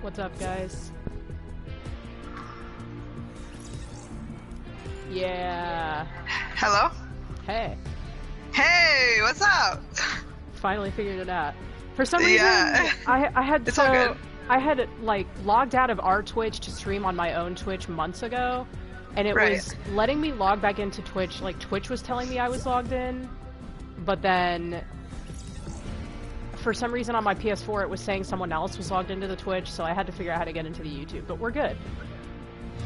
What's up, guys? Yeah. Hello? Hey. Hey, what's up? Finally figured it out. For some reason, Yeah. I had It's all good. I had like logged out of our Twitch to stream on my own Twitch months ago, and it Right. was letting me log back into Twitch. Like Twitch was telling me I was logged in, but then for some reason on my PS4 it was saying someone else was logged into the Twitch, so I had to figure out how to get into the YouTube. But we're good.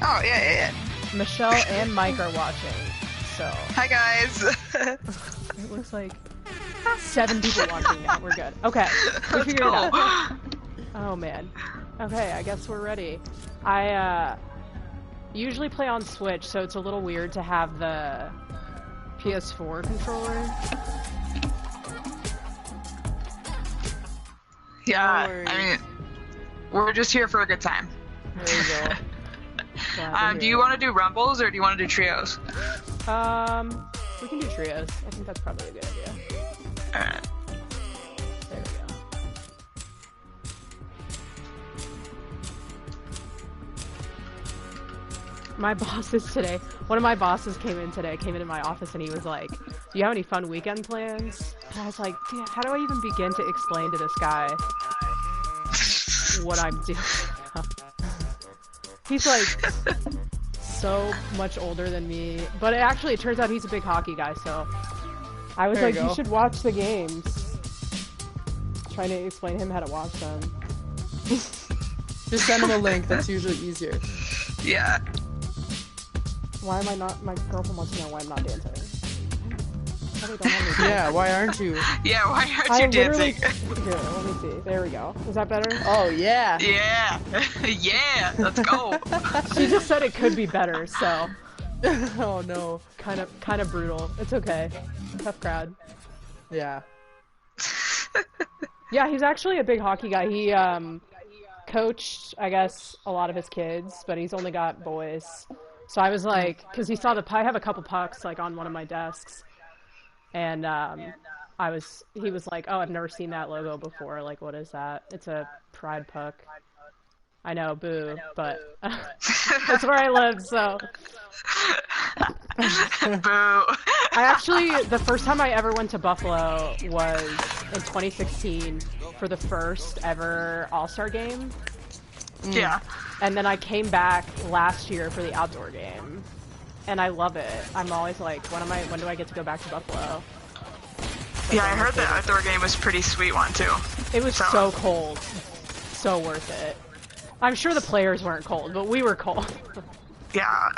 Oh, yeah. Michelle and Mike are watching, so Hi, guys. it looks like 7 people watching now. We're good. Okay, we Let's figured go. it out. Oh man. Okay, I guess we're ready. I usually play on Switch, so it's a little weird to have the PS4 controller. Yeah, No worries. I mean, we're just here for a good time. There you go. Glad to Do hear you it. want to do rumbles or do you want to do trios? We can do trios. I think that's probably a good idea. Alright. There we go. My bosses today, one of my bosses came into my office and he was like, do you have any fun weekend plans? And I was like, dude, how do I even begin to explain to this guy what I'm doing? He's like so much older than me, but it turns out he's a big hockey guy, so I was There like, you you go. should watch the games. Trying to explain him how to watch them. Just send him a link. That's usually easier. Yeah. Why am I not? My girlfriend wants to know why I'm not dancing. Probably don't want me to. Yeah, why aren't you? Yeah, why aren't I you literally. dancing? Here, let me see. There we go. Is that better? Oh, yeah. Yeah. Yeah, let's go. She just said it could be better, so Oh, no. kind of brutal. It's okay. Tough crowd. Yeah. Yeah, he's actually a big hockey guy. He coached, I guess, a lot of his kids, but he's only got boys. So I was like, because he saw I have a couple pucks like on one of my desks, and he was like, oh, I've never seen that logo before. Like, what is that? It's a pride puck. I know, boo, but that's where I live, so. Boo. The first time I ever went to Buffalo was in 2016 for the first ever All-Star game. Yeah. And then I came back last year for the outdoor game. And I love it. I'm always like, when do I get to go back to Buffalo? Yeah, I heard the outdoor game was a pretty sweet one too. It was so cold. So worth it. I'm sure the players weren't cold, but we were cold. Yeah.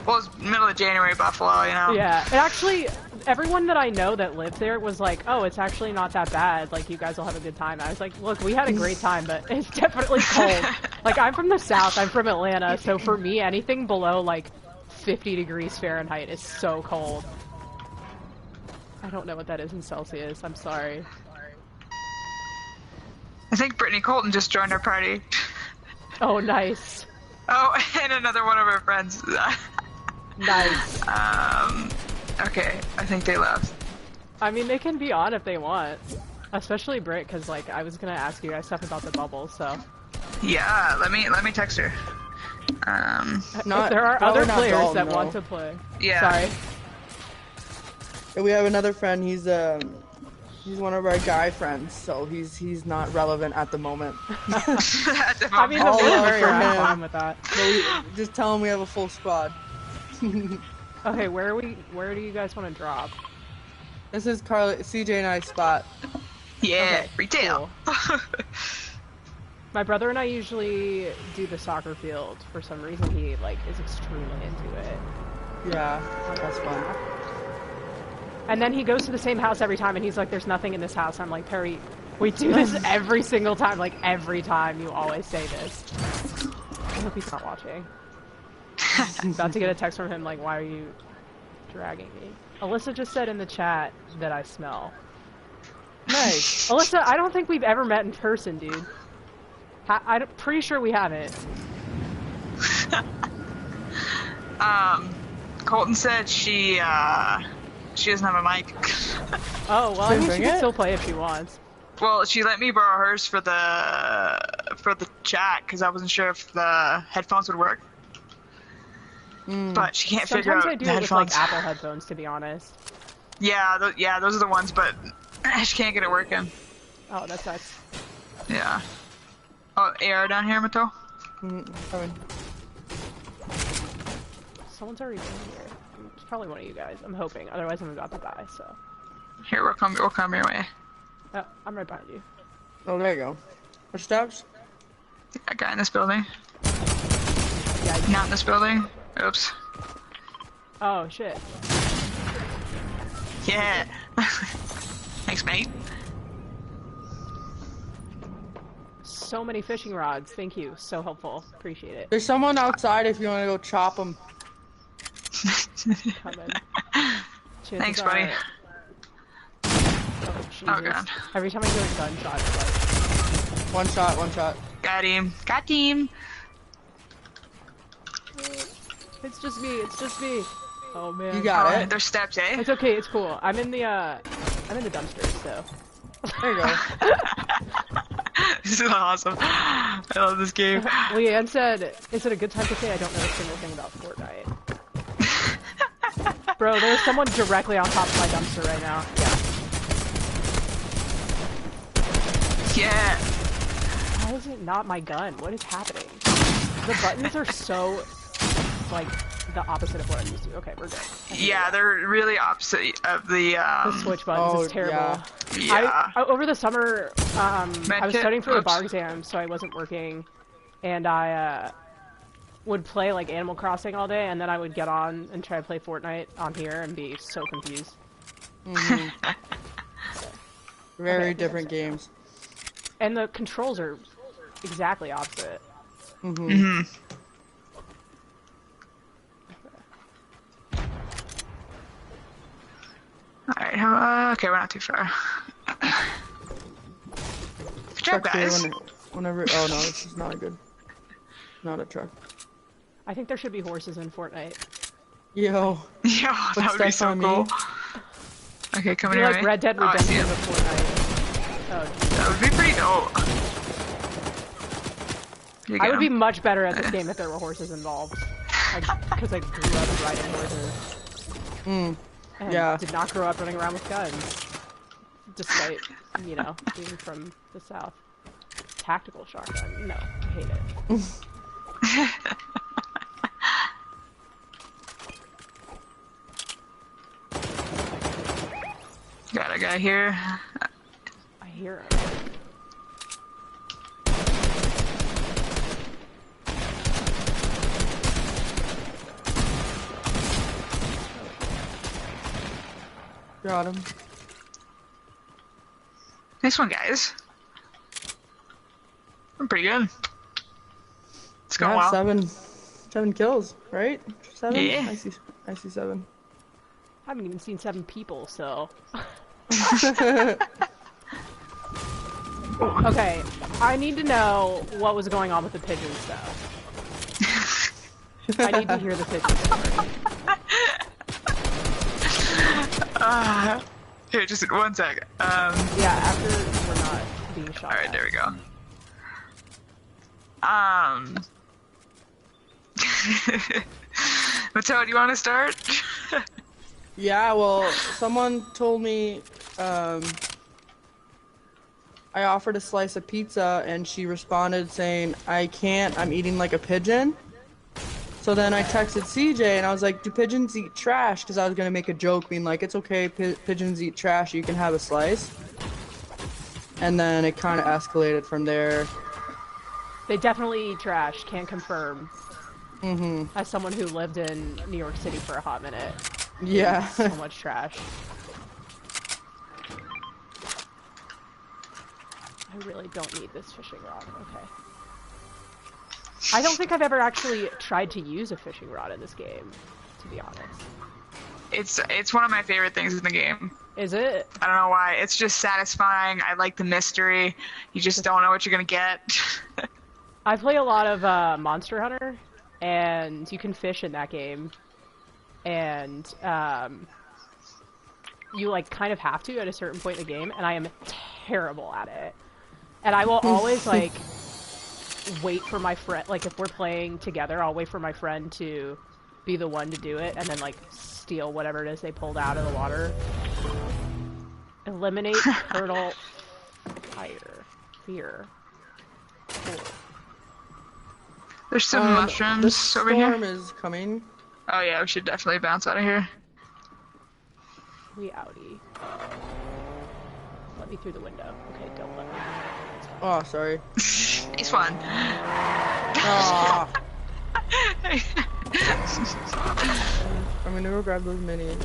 Well, it's middle of January, Buffalo, you know? Yeah. And actually, everyone that I know that lived there was like, oh, it's actually not that bad. Like, you guys will have a good time. I was like, look, we had a great time, but it's definitely cold. Like, I'm from the South. I'm from Atlanta. So for me, anything below, like, 50 degrees Fahrenheit is so cold. I don't know what that is in Celsius. I'm sorry. I think Brittany Colton just joined our party. Oh, nice. Oh, and another one of our friends. Nice. Okay, I think they left. I mean, they can be on if they want. Especially Britt, because, like, I was gonna ask you guys stuff about the bubble, so. Yeah, let me text her. Not, There are probably other not players Dalton, that though. want to play. Yeah. Sorry. And we have another friend. He's one of our guy friends, so he's not relevant at the moment. At the I mean, the All love military, for I'm him. fine with that. But we just tell him we have a full squad. Okay, where do you guys want to drop? This is CJ and I's spot. yeah, Okay, retail. My brother and I usually do the soccer field. For some reason, he, like, is extremely into it. Yeah, that's fun. And then he goes to the same house every time, and he's like, there's nothing in this house. I'm like, Perry, we do this every single time. Like, every time you always say this. I hope he's not watching. I'm about to get a text from him, like, why are you dragging me? Alyssa just said in the chat that I smell. Nice. Alyssa, I don't think we've ever met in person, dude. I'm pretty sure we haven't. Colton said she doesn't have a mic. Oh, well, I mean, she bring can it? still play if she wants. Well, she let me borrow hers for the chat because I wasn't sure if the headphones would work. But she can't figure Sometimes I out do the it with like headphones. Apple headphones, to be honest. Yeah, those are the ones, but she can't get it working. Oh, that sucks. Yeah. Oh, AR down here, Mato? Coming. Someone's already been here. It's probably one of you guys. I'm hoping. Otherwise, I'm about to die. So. Here, we'll come your way. Oh, I'm right behind you. Oh, there you go. Which steps? A guy in this building. Yeah. Not in this building. Oops. Oh shit. Yeah. Thanks, mate. So many fishing rods. Thank you. So helpful. Appreciate it. There's someone outside if you want to go chop them. Coming. Thanks, buddy. Oh, Jesus. Oh, God. Every time I hear a gunshot, it's like... One shot. Got him. Got him. It's just me. Oh, man. You got it. There's steps, eh? It's okay, it's cool. I'm in the dumpsters, so... There you go. This is awesome. I love this game. Leanne said, is it a good time to say I don't know a single thing about Fortnite? Bro, there's someone directly on top of my dumpster right now. Yeah. Yeah. Why is it not my gun? What is happening? The buttons are so, like, the opposite of what I'm used to. Okay, we're good. Yeah, they're really opposite of the switch buttons is terrible. Yeah. Over the summer, I was studying for the bar Oops. exam, so I wasn't working, and I would play like Animal Crossing all day, and then I would get on and try to play Fortnite on here and be so confused. Very different games. And the controls are exactly opposite. Alright, okay, we're not too far. Good job, Truck here guys. whenever. Oh no, this is not a good. Not a truck. I think there should be horses in Fortnite. Yo. Yeah, that would be so cool. Okay, coming You're your like way. Red Dead Oh, I see Redemption it. of Fortnite. Oh, That would be pretty dope. You I get would be 'em. much better at this game if there were horses involved. Because I grew up riding horses. And Yeah. did not grow up running around with guns. Despite, you know, being from the South. Tactical shotgun. No, I hate it. Got a guy here. I hear him. Got him. Nice one, guys. I'm pretty good. It's going well. 7 kills, right? 7? Yeah. I see 7. I haven't even seen 7 people, so... Okay, I need to know what was going on with the pigeon stuff. I need to hear the pigeon story. Here, just 1 sec. Yeah, after we're not being shot Alright, at. there we go. Mateo, do you want to start? Yeah, well, someone told me, I offered a slice of pizza and she responded saying, I can't, I'm eating like a pigeon. So then I texted CJ and I was like, do pigeons eat trash? Because I was going to make a joke being like, it's okay, pigeons eat trash, you can have a slice. And then it kind of escalated from there. They definitely eat trash, can't confirm. As someone who lived in New York City for a hot minute. Yeah. So much trash. I really don't need this fishing rod. Okay. I don't think I've ever actually tried to use a fishing rod in this game, to be honest. It's one of my favorite things in the game. Is it? I don't know why. It's just satisfying. I like the mystery. You just don't know what you're gonna get. I play a lot of Monster Hunter, and you can fish in that game. And you like kind of have to at a certain point in the game, and I am terrible at it. And I will always, like, wait for my friend, like, if we're playing together, I'll wait for my friend to be the one to do it, and then, like, steal whatever it is they pulled out of the water. Eliminate turtle fear. Cool. There's some mushrooms over here. The storm is coming. Oh yeah, we should definitely bounce out of here. We outie. Let me through the window. Okay, don't let me. Oh, sorry. He's fun. Aw. I'm gonna go grab those minis.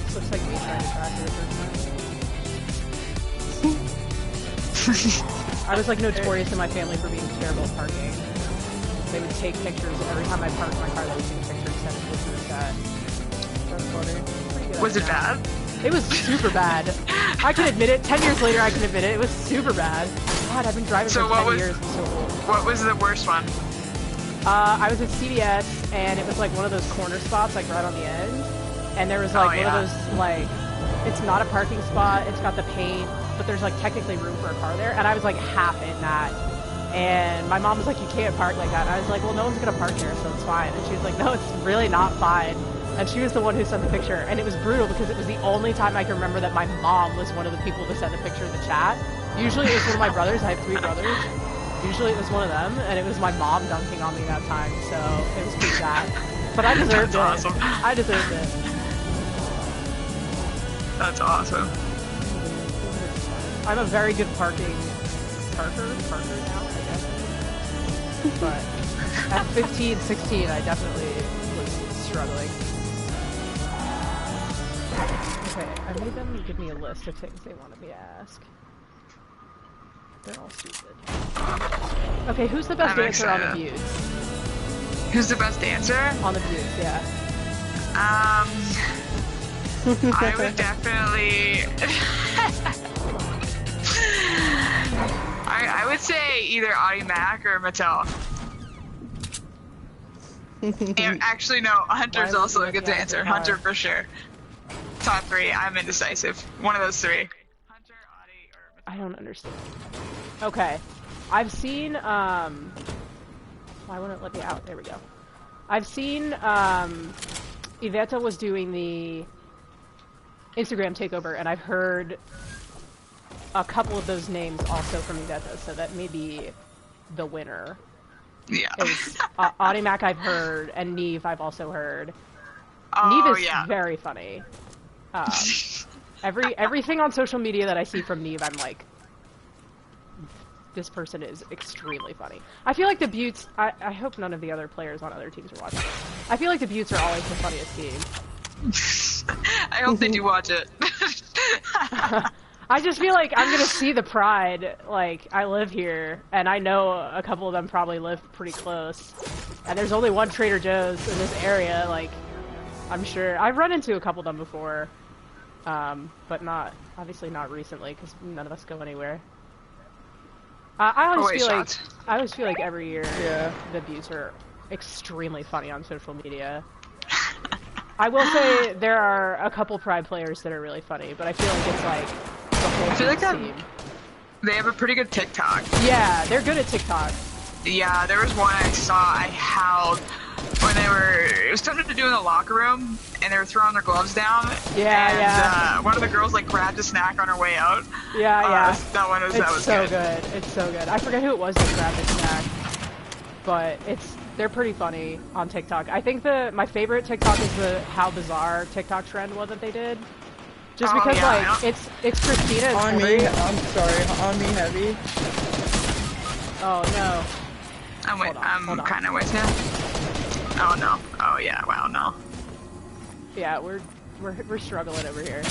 This looks like me trying to track her the first time. I was like notorious in my family for being terrible at parking. They would take pictures every time I parked my car. They would take a picture and send it to the chat. That's funny. Was it bad? It was super bad. I can admit it. 10 years later, I can admit it. It was super bad. God, I've been driving for 10 years. I'm so old. What was the worst one? I was at CVS, and it was like one of those corner spots, like right on the end. And there was like one of those, like, it's not a parking spot. It's got the paint, but there's like technically room for a car there. And I was like half in that. And my mom was like, you can't park like that. And I was like, well, no one's gonna park here, so it's fine. And she was like, no, it's really not fine. And she was the one who sent the picture, and it was brutal because it was the only time I can remember that my mom was one of the people to send a picture in the chat. Usually it was one of my brothers. I have 3 brothers. Usually it was one of them, and it was my mom dunking on me that time, so it was pretty sad. But I deserved it. Awesome. I deserved it. That's awesome. I'm a very good parker now, I guess. But at 15, 16, I definitely was struggling. Okay, I made them give me a list of things they wanted me to ask. They're all stupid. Okay, who's the best dancer on the Beauts? Who's the best dancer? On the Beauts, yeah. I would definitely... I would say either Audie Mac or Mattel. And actually, no, Hunter's also a good dancer. Hunter for sure. Top 3, I'm indecisive. One of those 3. Hunter, Audie, or Mattel. I don't understand. Okay. I've seen, why won't it let me out? There we go. I've seen, Iveta was doing the Instagram takeover, and I've heard a couple of those names also from Iveta, so that may be the winner. Yeah. Audie Mac I've heard, and Neve I've also heard. Oh, Neve is yeah. very funny. Everything on social media that I see from Neve, I'm like, this person is extremely funny. I feel like the Beauts, I hope none of the other players on other teams are watching. I feel like the Beauts are always the funniest team. I hope they do watch it. I just feel like I'm gonna see the pride. Like, I live here, and I know a couple of them probably live pretty close. And there's only one Trader Joe's in this area, like, I'm sure. I've run into a couple of them before, but obviously not recently, because none of us go anywhere. I always feel like every year, the Beauts are extremely funny on social media. I will say there are a couple Pride players that are really funny, but I feel like it's like the whole team. They have a pretty good TikTok. Yeah, they're good at TikTok. Yeah, there was one I saw, I howled when it was something to do in the locker room, and they were throwing their gloves down. Yeah. One of the girls, like, grabbed a snack on her way out. Yeah. That was so good. It's so good. I forget who it was that grabbed the snack, but they're pretty funny on TikTok. I think my favorite TikTok is the How Bizarre TikTok trend one that they did. Just because, it's Christina. On me, I'm sorry, on me heavy. Oh, no. I'm kind of with you. Oh, no. Oh, yeah, wow, no. Yeah, we're struggling over here.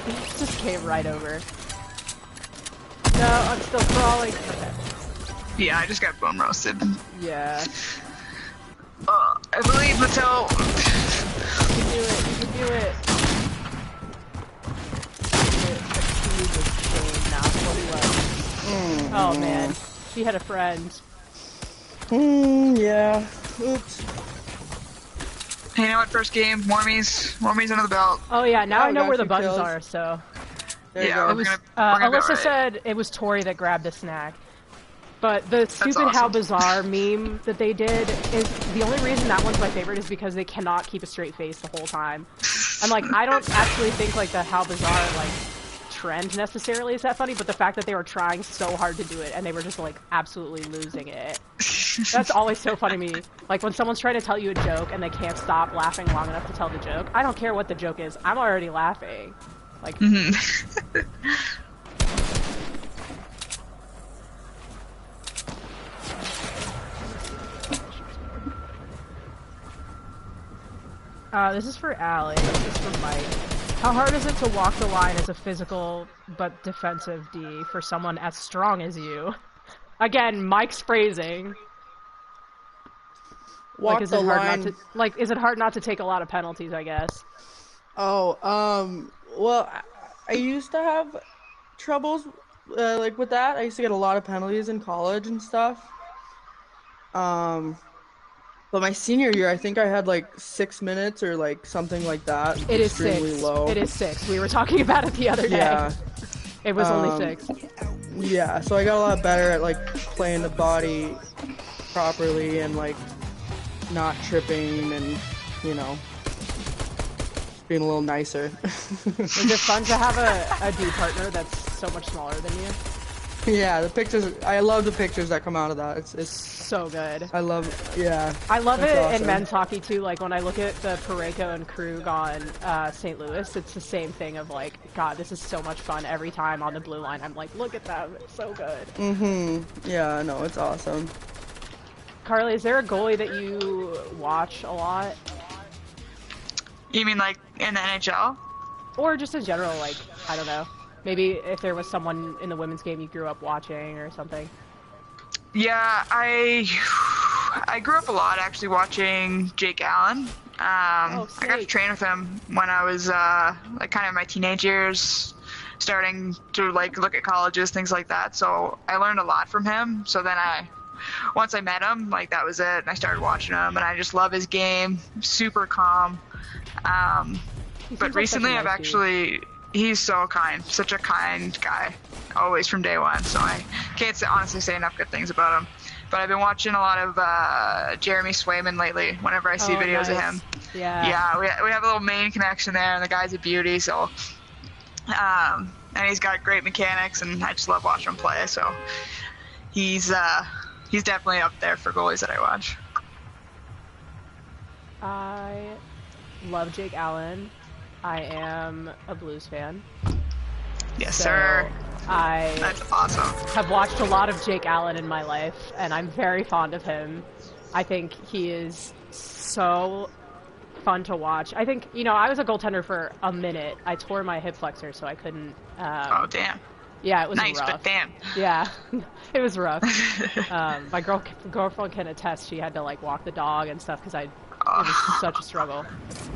He just came right over. No, I'm still crawling. Okay. Yeah, I just got bone roasted. Yeah. I believe Mattel. You can do it. You can do it. Oh man, she had a friend. Yeah. Oops. Hey, you know what? First game, Warmies under the belt. Oh yeah, now Yeah, I we know got a where the few buttons kills. are. So There you Yeah, go. it was. we're gonna be Alyssa alright. said it was Tori that grabbed the snack. But the stupid how awesome. bizarre meme that they did is the only reason that one's my favorite is because they cannot keep a straight face the whole time. And like I don't actually think like the how bizarre like trend necessarily is that funny, but the fact that they were trying so hard to do it and they were just like absolutely losing it. That's always so funny to me. Like when someone's trying to tell you a joke and they can't stop laughing long enough to tell the joke. I don't care what the joke is. I'm already laughing. Like this is for Allie. This is for Mike. How hard is it to walk the line as a physical but defensive D for someone as strong as you? Again, Mike's phrasing. Walk Like, is the it hard line. not to is it hard not to take a lot of penalties? I guess. Oh, well, I used to have troubles like with that. I used to get a lot of penalties in college and stuff. But my senior year, I think I had like 6 minutes or like something like that. It is Extremely 6. low. It is 6. We were talking about it the other day. Yeah. It was only 6. Yeah, so I got a lot better at like playing the body properly and like not tripping and, you know, being a little nicer. Is it fun to have a D partner that's so much smaller than you? Yeah, the pictures, I love the pictures that come out of that. It's So good. I love, yeah. I love That's it awesome. in men's hockey too. Like when I look at the Pareko and Krug on St. Louis, it's the same thing of like, God, this is so much fun every time on the blue line. I'm like, look at them, it's so good. Yeah, no, it's awesome. Carly, is there a goalie that you watch a lot, You mean like in the NHL? or just in general? Like, I don't know. Maybe if there was someone in the women's game you grew up watching or something. Yeah, I grew up a lot actually watching Jake Allen. I got to sick. train with him when I was like kind of my teenage years, starting to like look at colleges, things like that. So I learned a lot from him. So then once I met him, like that was it. And I started watching him, and I just love his game. Super calm. He seems But like recently such a I've nice dude. actually, he's so kind, such a kind guy, always from day one. So I can't honestly say enough good things about him. But I've been watching a lot of Jeremy Swayman lately. Whenever I see videos of nice. him, Yeah. we have a little main connection there, and the guy's a beauty. So, and he's got great mechanics, and I just love watching him play. So he's definitely up there for goalies that I watch. I love Jake Allen. I am a Blues fan. Yes, So sir. I That's awesome. have watched a lot of Jake Allen in my life, and I'm very fond of him. I think he is so fun to watch. I think, I was a goaltender for a minute. I tore my hip flexor, so I couldn't. Oh, damn. Yeah, it was Nice, rough. but damn. Yeah, it was rough. My girlfriend can attest. She had to like walk the dog and stuff because it was such a struggle.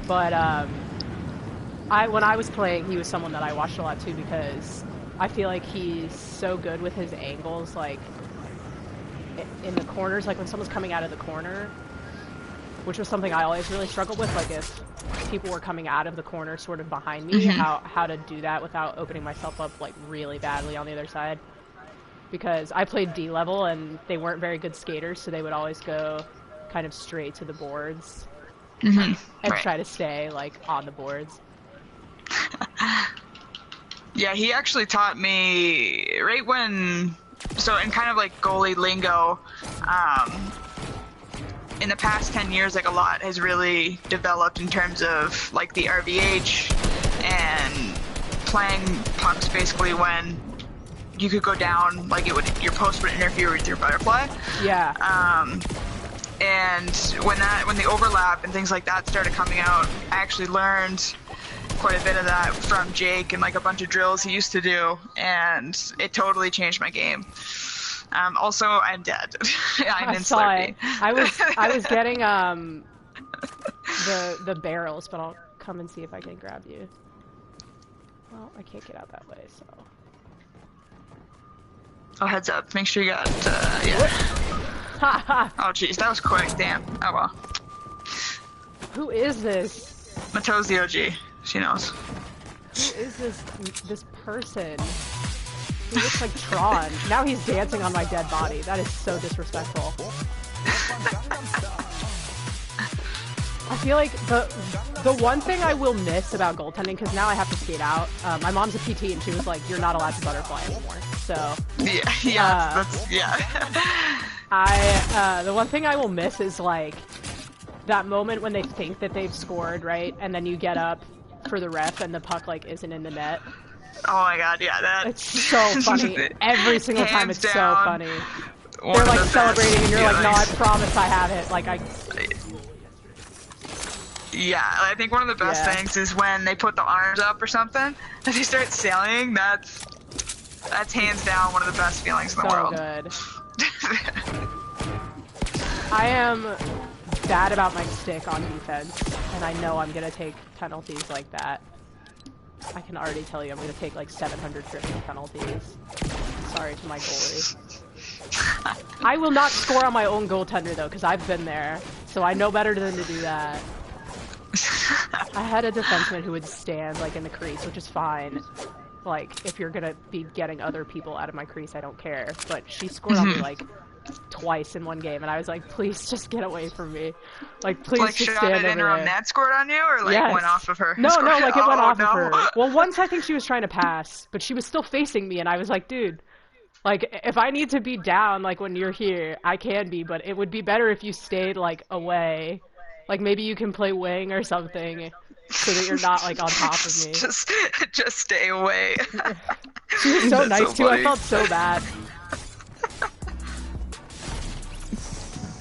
But when I was playing, he was someone that I watched a lot too because I feel like he's so good with his angles, like in the corners, like when someone's coming out of the corner, which was something I always really struggled with. Like if people were coming out of the corner sort of behind me, how to do that without opening myself up like really badly on the other side. Because I played D level and they weren't very good skaters, so they would always go kind of straight to the boards and Right. try to stay like on the boards. Yeah, he actually taught me right when, so in kind of like goalie lingo, in the past 10 years, like a lot has really developed in terms of like the RVH and playing pucks basically when you could go down, like your post would interfere with your butterfly. Yeah. And when the overlap and things like that started coming out, I actually learned quite a bit of that from Jake and like a bunch of drills he used to do, and it totally changed my game. Also, I'm dead. I'm I in saw Slurpee. it. I was getting the barrels, but I'll come and see if I can grab you. Well, I can't get out that way, so. Oh, heads up. Make sure you got, yeah. Oh, jeez. That was quick. Damn. Oh, well. Who is this? Mato's the OG. She knows. Who is this person? He looks like Tron. Now he's dancing on my dead body. That is so disrespectful. I feel like the one thing I will miss about goaltending, because now I have to skate out. My mom's a PT, and she was like, "You're not allowed to butterfly anymore." So yeah. The one thing I will miss is like that moment when they think that they've scored, right, and then you get up for the ref and the puck like isn't in the net. Oh my god, yeah, that. It's so funny. Every single time, it's so funny. One They're of like the celebrating, best and you're like, "No, I feelings. promise I have it." Like I. Yeah, I think one of the best things is when they put the arms up or something, and they start sailing. That's hands down one of the best feelings in the world. So good. I am bad about my stick on defense, and I know I'm gonna take penalties like that. I can already tell you I'm gonna take like 750 penalties. Sorry to my goalie. I will not score on my own goaltender though, because I've been there, so I know better than to do that. I had a defenseman who would stand like in the crease, which is fine. Like, if you're gonna be getting other people out of my crease, I don't care. But she scored on me like twice in one game, and I was like, please just get away from me. Like, please Like, just shot stand it in over her there. own net, scored on you, or like Yes. went off of her? No, like it went off of her. No. Well, once I think she was trying to pass, but she was still facing me, and I was like, dude, like, if I need to be down, like, when you're here, I can be, but it would be better if you stayed, like, away. Like, maybe you can play wing or something, so that you're not, like, on top of me. Just stay away. She was so That's nice, so too. I funny. felt so bad.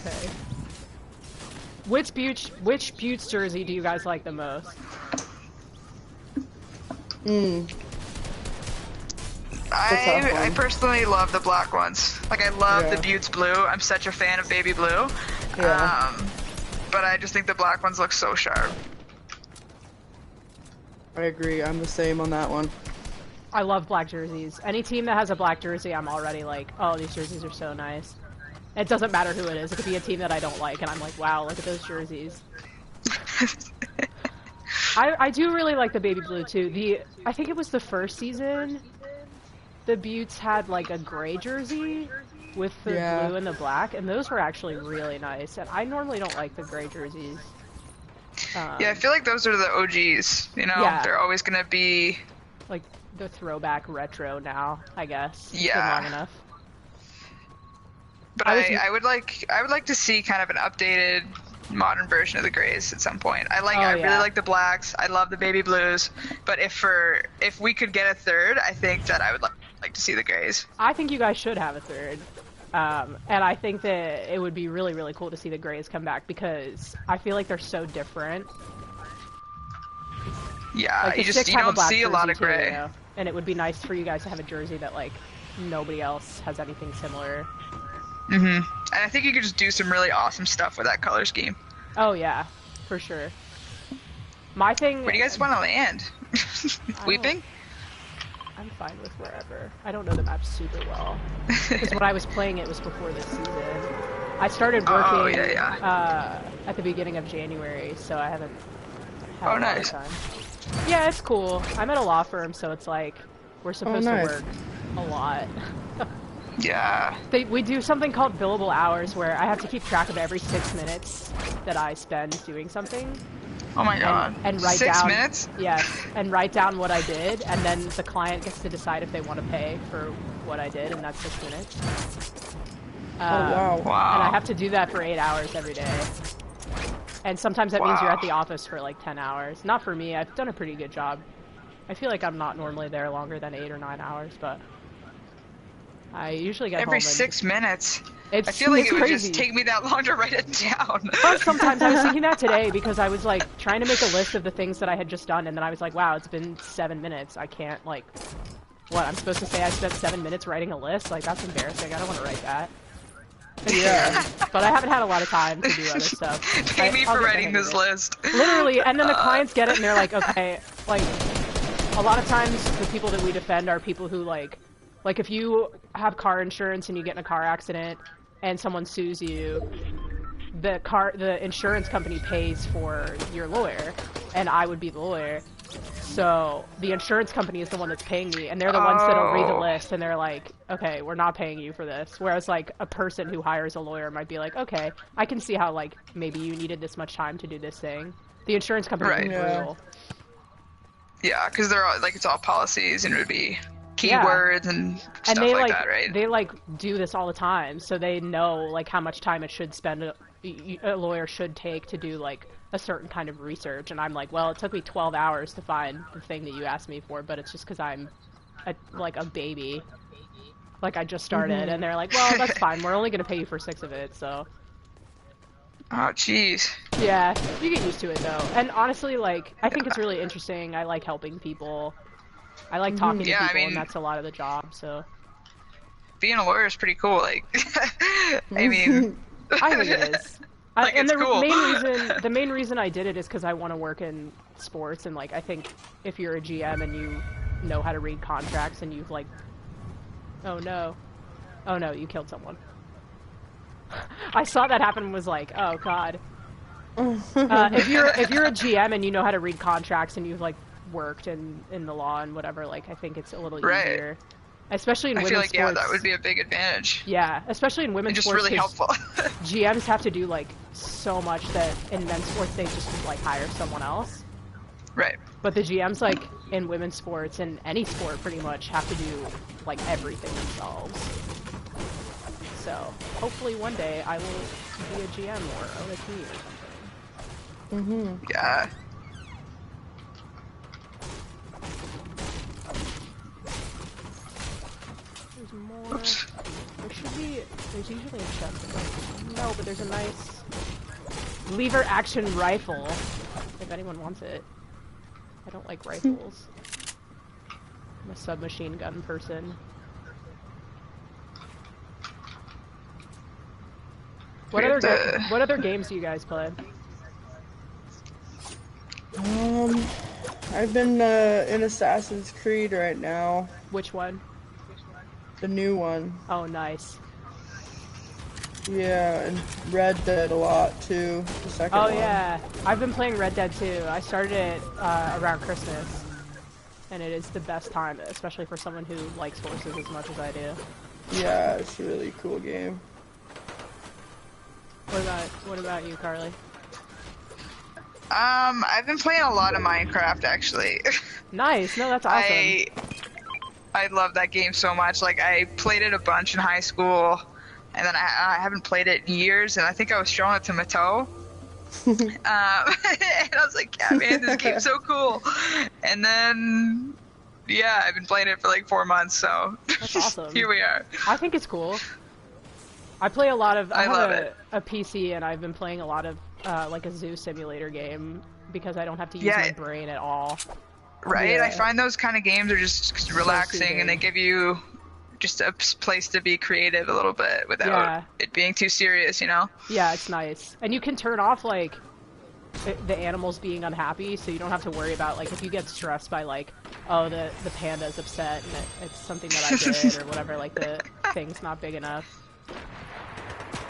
Okay. Which Beauts jersey do you guys like the most? I personally love the black ones. Like, I love the Yeah. Beauts blue. I'm such a fan of baby blue. Yeah. But I just think the black ones look so sharp. I agree. I'm the same on that one. I love black jerseys. Any team that has a black jersey, I'm already like, oh, these jerseys are so nice. It doesn't matter who it is. It could be a team that I don't like, and I'm like, wow, look at those jerseys. I do really like the baby blue, too. I think it was the first season, the Beauts had, like, a gray jersey with the blue and the black, and those were actually really nice. And I normally don't like the gray jerseys. Yeah, I feel like those are the OGs, you know? Yeah. They're always gonna be... Like, the throwback retro now, I guess. It's Yeah. been long enough. But I would like to see kind of an updated modern version of the grays at some point. I really like the blacks. I love the baby blues. But if we could get a third, I think that I would like to see the grays. I think you guys should have a third. And I think that it would be really, really cool to see the grays come back because I feel like they're so different. Yeah, Like, you the Six have don't see a lot jersey of too, gray. you know? And it would be nice for you guys to have a jersey that like nobody else has anything similar. And I think you could just do some really awesome stuff with that color scheme. Oh yeah, for sure. My thing. Where do you guys want to land? Weeping? I'm fine with wherever. I don't know the map super well because when I was playing it was before this season. I started working at the beginning of January, so I haven't had a lot of time. Yeah, it's cool. I'm at a law firm, so it's like we're supposed to work a lot. Yeah. We do something called billable hours where I have to keep track of every 6 minutes that I spend doing something. Oh my god. And write 6 down, minutes? Yes, and write down what I did, and then the client gets to decide if they want to pay for what I did, and that's 6 minutes. Wow. And I have to do that for 8 hours every day. And sometimes that means you're at the office for like 10 hours. Not for me, I've done a pretty good job. I feel like I'm not normally there longer than 8 or 9 hours, but I usually get every home 6 minutes. I feel like it would just take me that long to write it down. But sometimes I was thinking that today because I was like trying to make a list of the things that I had just done, and then I was like, wow, it's been 7 minutes. I can't like, what, I'm supposed to say I spent 7 minutes writing a list? Like, that's embarrassing. I don't want to write that. Yeah. But I haven't had a lot of time to do other stuff. Pay me for writing this list. Literally, and then the clients get it and they're like, okay, like, a lot of times the people that we defend are people who like if you have car insurance and you get in a car accident and someone sues you, the insurance company pays for your lawyer, and I would be the lawyer. So the insurance company is the one that's paying me, and they're the ones that'll read the list, and they're like, okay, we're not paying you for this. Whereas like a person who hires a lawyer might be like, okay, I can see how like maybe you needed this much time to do this thing. The insurance company would be brutal. Yeah, because they're all, like, it's all policies, and it would be keywords and stuff they, like that, right? They like do this all the time, so they know like how much time it should spend. A lawyer should take to do like a certain kind of research, and I'm like, well, it took me 12 hours to find the thing that you asked me for, but it's just because I'm like a baby, like I just started, and they're like, well, that's fine, we're only gonna pay you for 6 of it, so. Oh, jeez. Yeah, you get used to it though, and honestly, like, I think it's really interesting. I like helping people. I like talking to people, and that's a lot of the job, so. Being a lawyer is pretty cool, like, I mean... I think it is. Like, and it's cool. The main reason I did it is because I want to work in sports, and like I think if you're a GM and you know how to read contracts and you've like, oh no, you killed someone. I saw that happen and was like, oh god. If you're a GM and you know how to read contracts and you've like worked in the law and whatever, like I think it's a little easier. Especially in women's sports. I feel like, that would be a big advantage. Yeah, especially in women's sports. Just really helpful. GMs have to do, like, so much that in men's sports they just, like, hire someone else. Right. But the GMs, like, in women's sports and any sport pretty much have to do, like, everything themselves. So, hopefully one day I will be a GM or own a team or something. Yeah. More. Oops. There's usually a chest. No, but there's a nice lever action rifle, if anyone wants it. I don't like rifles. I'm a submachine gun person. What other games do you guys play? I've been in Assassin's Creed right now. Which one? The new one. Oh, nice. Yeah, and Red Dead a lot too. The second one. Oh yeah, I've been playing Red Dead too. I started it around Christmas, and it is the best time, especially for someone who likes horses as much as I do. Yeah, it's a really cool game. What about you, Carly? I've been playing a lot of Minecraft actually. Nice. No, that's awesome. I love that game so much. Like, I played it a bunch in high school, and then I haven't played it in years, and I think I was showing it to Mato. And I was like, yeah, man, this game's so cool. And then, yeah, I've been playing it for like 4 months, so that's awesome. Here we are. I think it's cool. I play a lot of, I love have it. a PC, and I've been playing a lot of, like a zoo simulator game, because I don't have to use my brain at all. Right, Yeah. I find those kind of games are just relaxing, and they give you just a place to be creative a little bit without it being too serious, you know? Yeah, it's nice. And you can turn off, like, the animals being unhappy, so you don't have to worry about, like, if you get stressed by, like, oh, the panda's upset and it's something that I did or whatever, like, the thing's not big enough.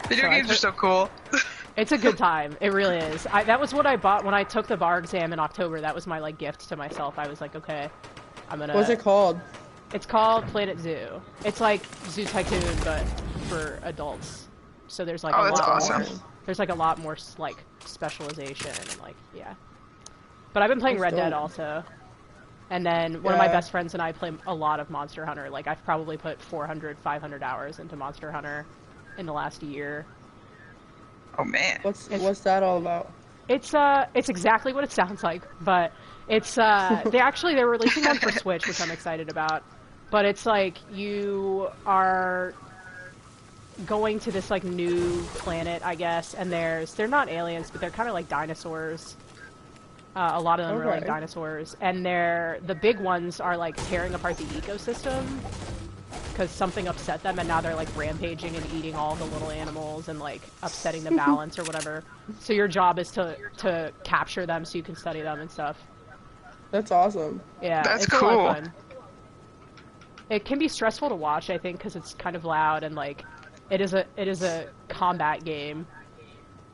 Video games are so cool. It's a good time. It really is. That was what I bought when I took the bar exam in October. That was my, like, gift to myself. I was like, okay, I'm gonna... What's it called? It's called Planet Zoo. It's like Zoo Tycoon, but for adults. So there's, like, that's awesome. There's, like, a lot more, like, specialization and, like, yeah. But I've been playing Red Dead also. And then one of my best friends and I play a lot of Monster Hunter. Like, I've probably put 400, 500 hours into Monster Hunter in the last year. Oh man. What's that all about? It's exactly what it sounds like, but it's they're releasing one for Switch, which I'm excited about. But it's like you are going to this like new planet, I guess, and they're not aliens, but they're kind of like dinosaurs. A lot of them are like dinosaurs, and the big ones are like tearing apart the ecosystem because something upset them, and now they're like rampaging and eating all the little animals and like upsetting the balance or whatever. So your job is to capture them so you can study them and stuff. That's awesome. Yeah, it's cool. A lot of fun. It can be stressful to watch, I think, because it's kind of loud and like it is a combat game.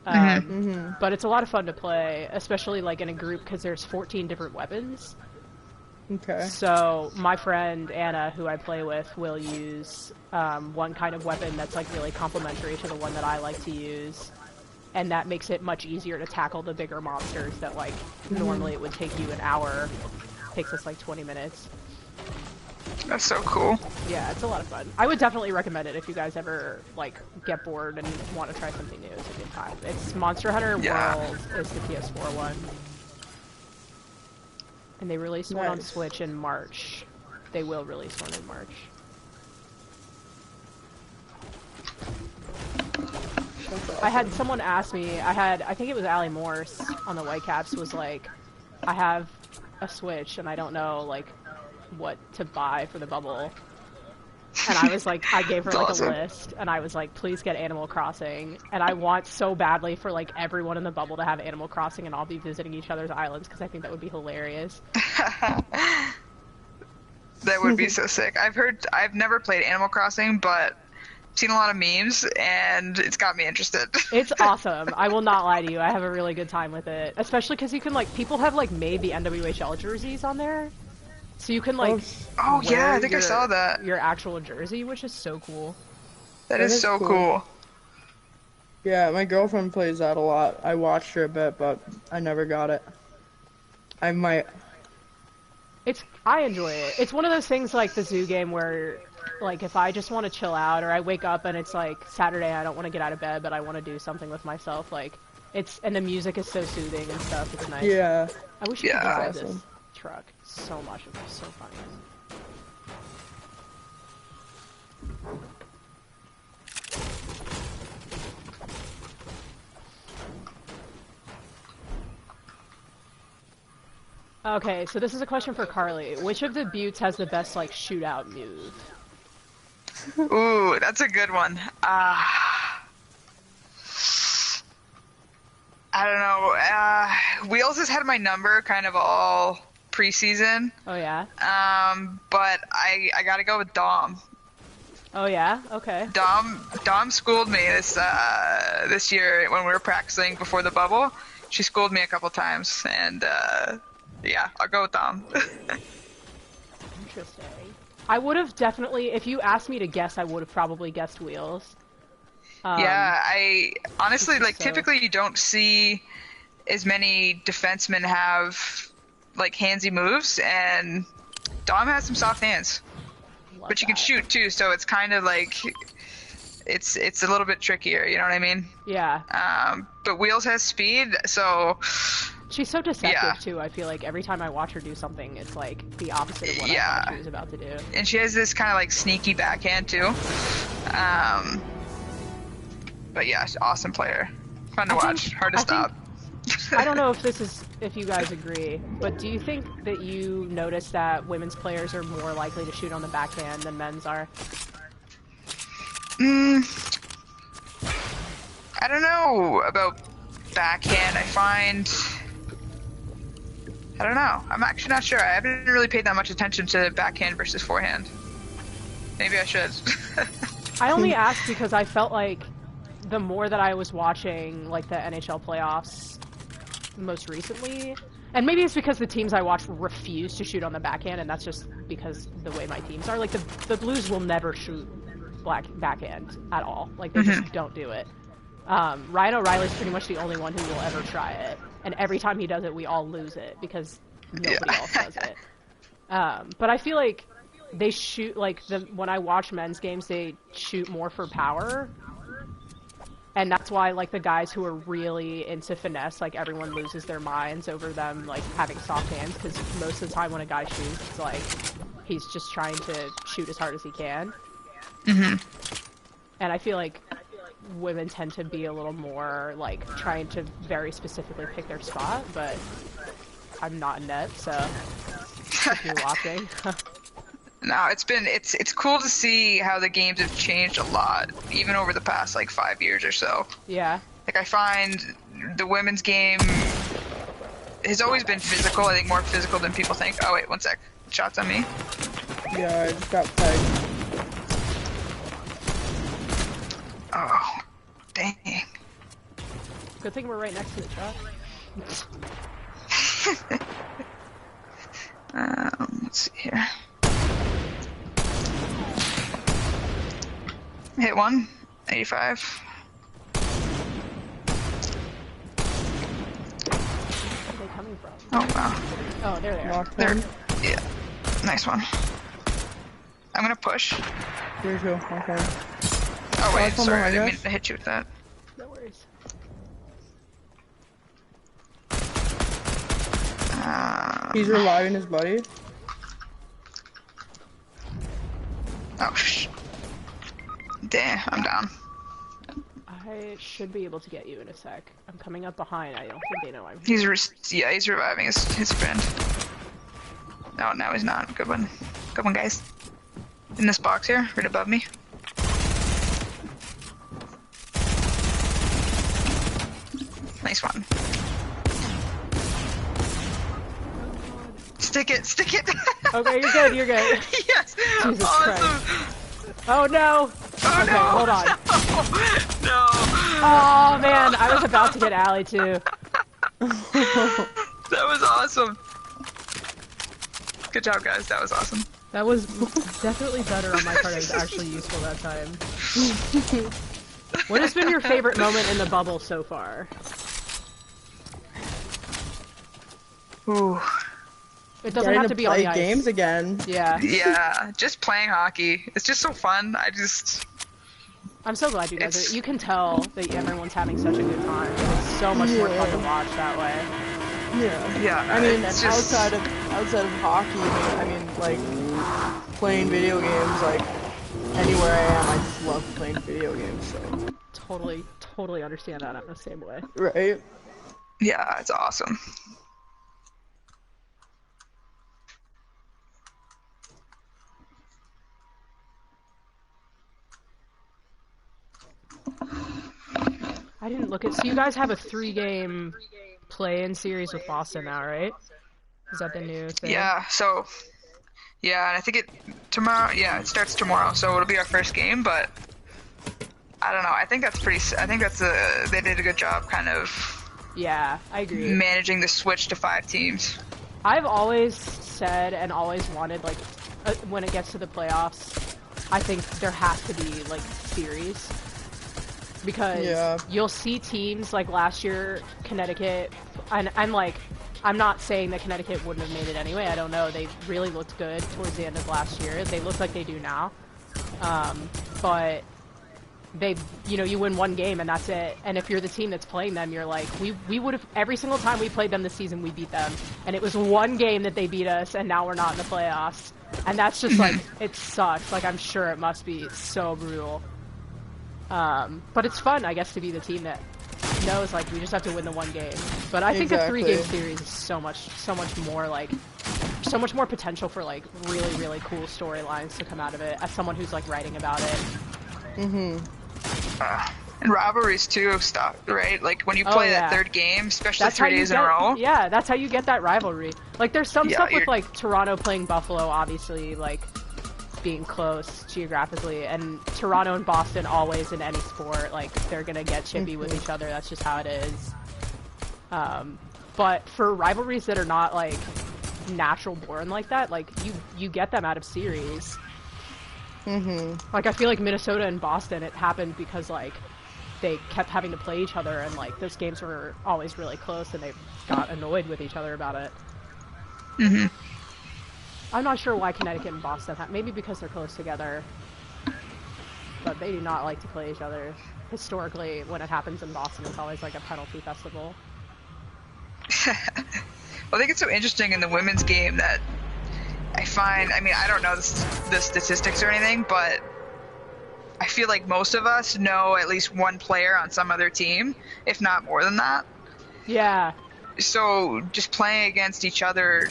But it's a lot of fun to play, especially like in a group because there's 14 different weapons. Okay. So my friend Anna, who I play with, will use one kind of weapon that's like really complementary to the one that I like to use, and that makes it much easier to tackle the bigger monsters that like normally it would take you an hour. Takes us like 20 minutes. That's so cool. Yeah, it's a lot of fun. I would definitely recommend it if you guys ever like get bored and want to try something new. It's a good time. It's Monster Hunter World is the PS4 one. And they released one on Switch in March. They will release one in March. I had someone ask me, I think it was Allie Morse on the Whitecaps, was like, I have a Switch and I don't know, like, what to buy for the bubble. And I was like, I gave her like a list, and I was like, please get Animal Crossing. And I want so badly for like everyone in the bubble to have Animal Crossing and all be visiting each other's islands, because I think that would be hilarious. That would be so sick. I've never played Animal Crossing, but seen a lot of memes, and it's got me interested. It's awesome. I will not lie to you. I have a really good time with it, especially because you can like, people have like made the NWHL jerseys on there. So you can like oh yeah, I think I saw that. Your actual jersey, which is so cool. That is so cool. Yeah, my girlfriend plays that a lot. I watched her a bit, but I never got it. I might. I enjoy it. It's one of those things like the zoo game where like if I just want to chill out, or I wake up and it's like Saturday, I don't want to get out of bed, but I want to do something with myself, like and the music is so soothing and stuff. It's nice. Yeah. I wish you could drive this truck so much. It was so funny. Okay, so this is a question for Carly. Which of the Beauts has the best like shootout move? Ooh, that's a good one. I don't know. Wheels has had my number kind of all preseason. Oh yeah. But I gotta go with Dom. Oh yeah. Okay. Dom schooled me this year when we were practicing before the bubble. She schooled me a couple times, and yeah, I'll go with Dom. Interesting. I would have definitely, if you asked me to guess, I would have probably guessed Wheels. Yeah, I honestly like typically you don't see as many defensemen have like handsy moves, and Dom has some soft hands, but you can shoot too, so it's kind of like it's a little bit trickier, you know what I mean? Yeah. But Wheels has speed, so she's so deceptive too. I feel like every time I watch her do something, it's like the opposite of what I thought she was about to do. And she has this kind of like sneaky backhand too. But yeah, awesome player. Fun to watch. Hard to stop. I don't know if you guys agree, but do you think that you notice that women's players are more likely to shoot on the backhand than men's are? I don't know about backhand. I don't know. I'm actually not sure. I haven't really paid that much attention to backhand versus forehand. Maybe I should. I only asked because I felt like the more that I was watching, like, the NHL playoffs most recently, and maybe it's because the teams I watch refuse to shoot on the backhand, and that's just because the way my teams are. Like, the Blues will never shoot backhand at all. Like, they just don't do it. Ryan O'Reilly's pretty much the only one who will ever try it, and every time he does it, we all lose it, because nobody else does it. But I feel like they shoot, like, when I watch men's games, they shoot more for power. And that's why, like, the guys who are really into finesse, like, everyone loses their minds over them, like, having soft hands, because most of the time when a guy shoots, it's like, he's just trying to shoot as hard as he can. And I feel like women tend to be a little more, like, trying to very specifically pick their spot, but I'm not in net, so just me watching. No, it's cool to see how the games have changed a lot, even over the past like 5 years or so. Yeah. Like I find the women's game has always been physical. I think more physical than people think. Oh wait, one sec. Shots on me. Yeah, I just got pegged. Oh, dang. Good thing we're right next to the truck. Let's see here. Hit one. 85. Where are they coming from? Oh, wow. Oh, they're there. Knocked There. one. Yeah. Nice one. I'm gonna push. 3-2. Okay. Oh, wait. Come Sorry. on, I didn't I mean guess. to hit you with that. No worries. He's reviving his buddy. Oh, damn. I'm down. I should be able to get you in a sec. I'm coming up behind. I don't think they know I'm here. He's reviving his friend. No, now he's not. Good one. Good one, guys. In this box here, right above me. Nice one. Stick it, stick it! Okay, you're good, you're good. Yes! Jesus Awesome! Oh no! Oh Okay, no! hold on. No! Oh man, I was about to get Allie too. That was awesome! Good job, guys. That was awesome. That was definitely better on my part. It was actually useful that time. What has been your favorite moment in the bubble so far? Ooh. It doesn't Getting have to be on play the ice. games again. Yeah. Yeah, just playing hockey. It's just so fun. I'm so glad you guys are. You can tell that everyone's having such a good time. It's so much more fun to watch that way. Yeah. Yeah, I mean, it's just... outside of hockey, I mean, like playing video games, like anywhere I am, I just love playing video games. So. Totally understand that. I'm the same way. Right. Yeah, it's awesome. I didn't look at. So you guys have a 3-game play-in series with Boston now, right? Is that the new thing? Yeah, so... Yeah, and I think tomorrow, yeah, it starts tomorrow, so it'll be our first game, but... I don't know, I think that's they did a good job kind of... Yeah, I agree. Managing the switch to 5 teams. I've always said and always wanted, like, when it gets to the playoffs, I think there has to be, like, series. Because you'll see teams like last year, Connecticut, and I'm not saying that Connecticut wouldn't have made it anyway. I don't know. They really looked good towards the end of last year. They look like they do now. But you win one game and that's it. And if you're the team that's playing them, you're like, we would have, every single time we played them this season, we beat them. And it was one game that they beat us, and now we're not in the playoffs. And that's just like, it sucks. Like, I'm sure it must be so brutal. But it's fun, I guess, to be the team that knows, like, we just have to win the one game. But I think a 3-game series is so much more, like, so much more potential for, like, really, really cool storylines to come out of it, as someone who's, like, writing about it. And rivalries, too, stuff, right? Like, when you play that third game, especially that's 3 days in a row. Yeah, that's how you get that rivalry. Like, there's some stuff with, like, Toronto playing Buffalo, obviously, like, being close geographically, and Toronto and Boston always in any sport, like, they're gonna get chippy with each other. That's just how it is. But for rivalries that are not, like, natural born like that, like, you get them out of series. Like, I feel like Minnesota and Boston, it happened because, like, they kept having to play each other, and, like, those games were always really close, and they got annoyed with each other about it. I'm not sure why Connecticut and Boston maybe because they're close together, but they do not like to play each other. Historically, when it happens in Boston, it's always like a penalty festival. Well, I think it's so interesting in the women's game that I find, I mean, I don't know the statistics or anything, but I feel like most of us know at least one player on some other team, if not more than that. Yeah. So just playing against each other,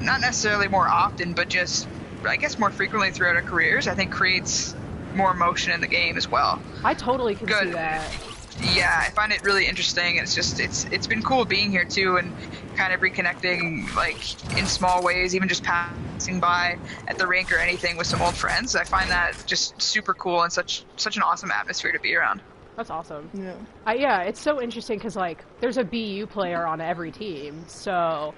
not necessarily more often, but just, I guess, more frequently throughout our careers, I think creates more emotion in the game as well. I totally can see that. Yeah, I find it really interesting. It's been cool being here too, and kind of reconnecting, like, in small ways, even just passing by at the rink or anything with some old friends. I find that just super cool and such an awesome atmosphere to be around. That's awesome. Yeah. Yeah, it's so interesting because like there's a BU player on every team. So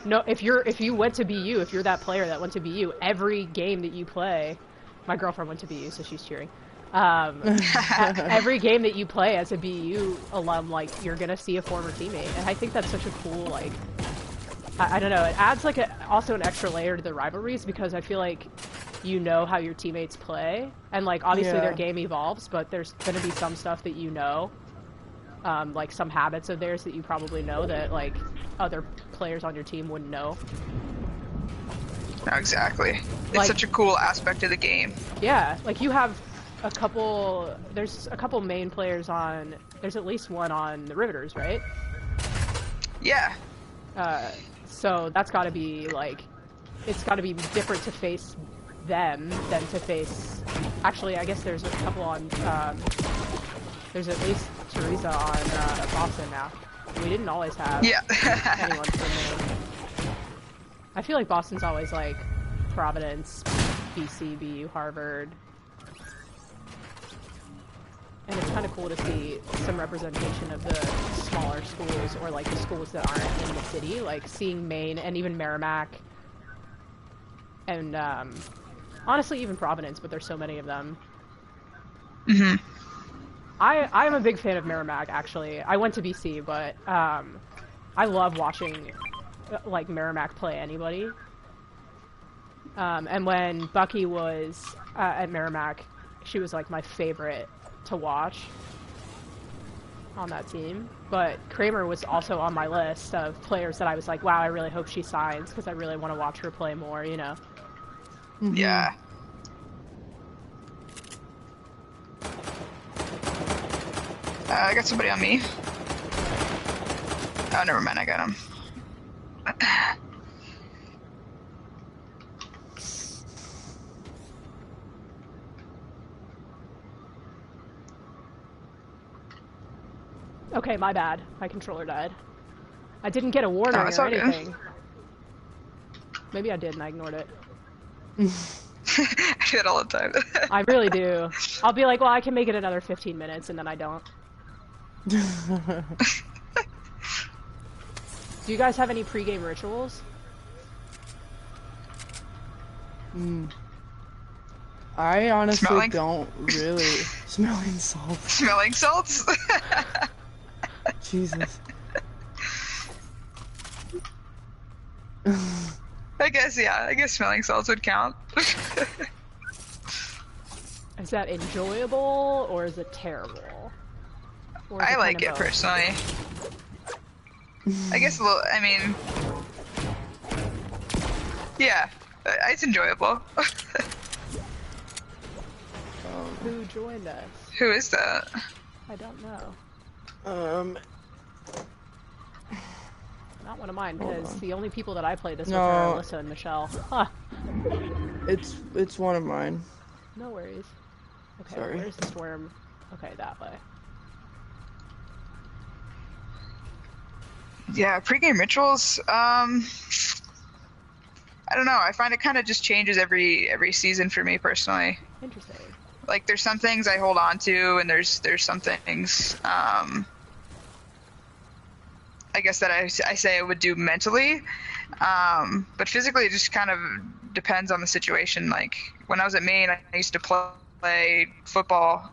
no, if you went to BU, if you're that player that went to BU, every game that you play, my girlfriend went to BU, so she's cheering. Every game that you play as a BU alum, like you're gonna see a former teammate, and I think that's such a cool like. I don't know. It adds like also an extra layer to the rivalries because I feel like you know how your teammates play, and like obviously their game evolves, but there's gonna be some stuff that you know, like some habits of theirs that you probably know that like other players on your team wouldn't know. No, exactly. It's Like, such a cool aspect of the game. yeah, like you have there's a couple main players on, there's at least one on the Riveters, right? Yeah. So that's gotta be like, it's gotta be different to face them than to face, actually I guess there's a couple on, there's at least Teresa on Boston now. We didn't always have anyone from there. I feel like Boston's always like Providence, BC, BU, Harvard. And it's kind of cool to see some representation of the smaller schools or like the schools that aren't in the city, like seeing Maine and even Merrimack and honestly even Providence, but there's so many of them. I'm a big fan of Merrimack, actually. I went to BC, but I love watching like Merrimack play anybody. And when Bucky was at Merrimack, she was like my favorite to watch on that team. But Kramer was also on my list of players that I was like, wow, I really hope she signs because I really want to watch her play more, you know? Yeah. I got somebody on me. Oh, never mind, I got him. Okay, my bad. My controller died. I didn't get a warning Oh, it's or all good. anything. Maybe I did and I ignored it. I do it all the time. I really do. I'll be like, well, I can make it another 15 minutes, and then I don't. Do you guys have any pregame rituals? I honestly Smelling? don't really. Smelling salts. Smelling salts? Jesus. I guess smelling salts would count. Is that enjoyable, or is it terrible? Or is I it like kind it of both? personally. I guess a little, I mean, yeah, it's enjoyable. Who joined us? Who is that? I don't know. Not one of mine, because the only people that I play this with are Alyssa and Michelle. Huh. It's one of mine. No worries. Okay, Sorry. where's this worm? Okay, that way. Yeah, pregame rituals. I don't know. I find it kind of just changes every season for me personally. Interesting. Like, there's some things I hold on to, and there's some things I guess that I say I would do mentally, but physically it just kind of depends on the situation. Like, when I was at Maine, I used to play football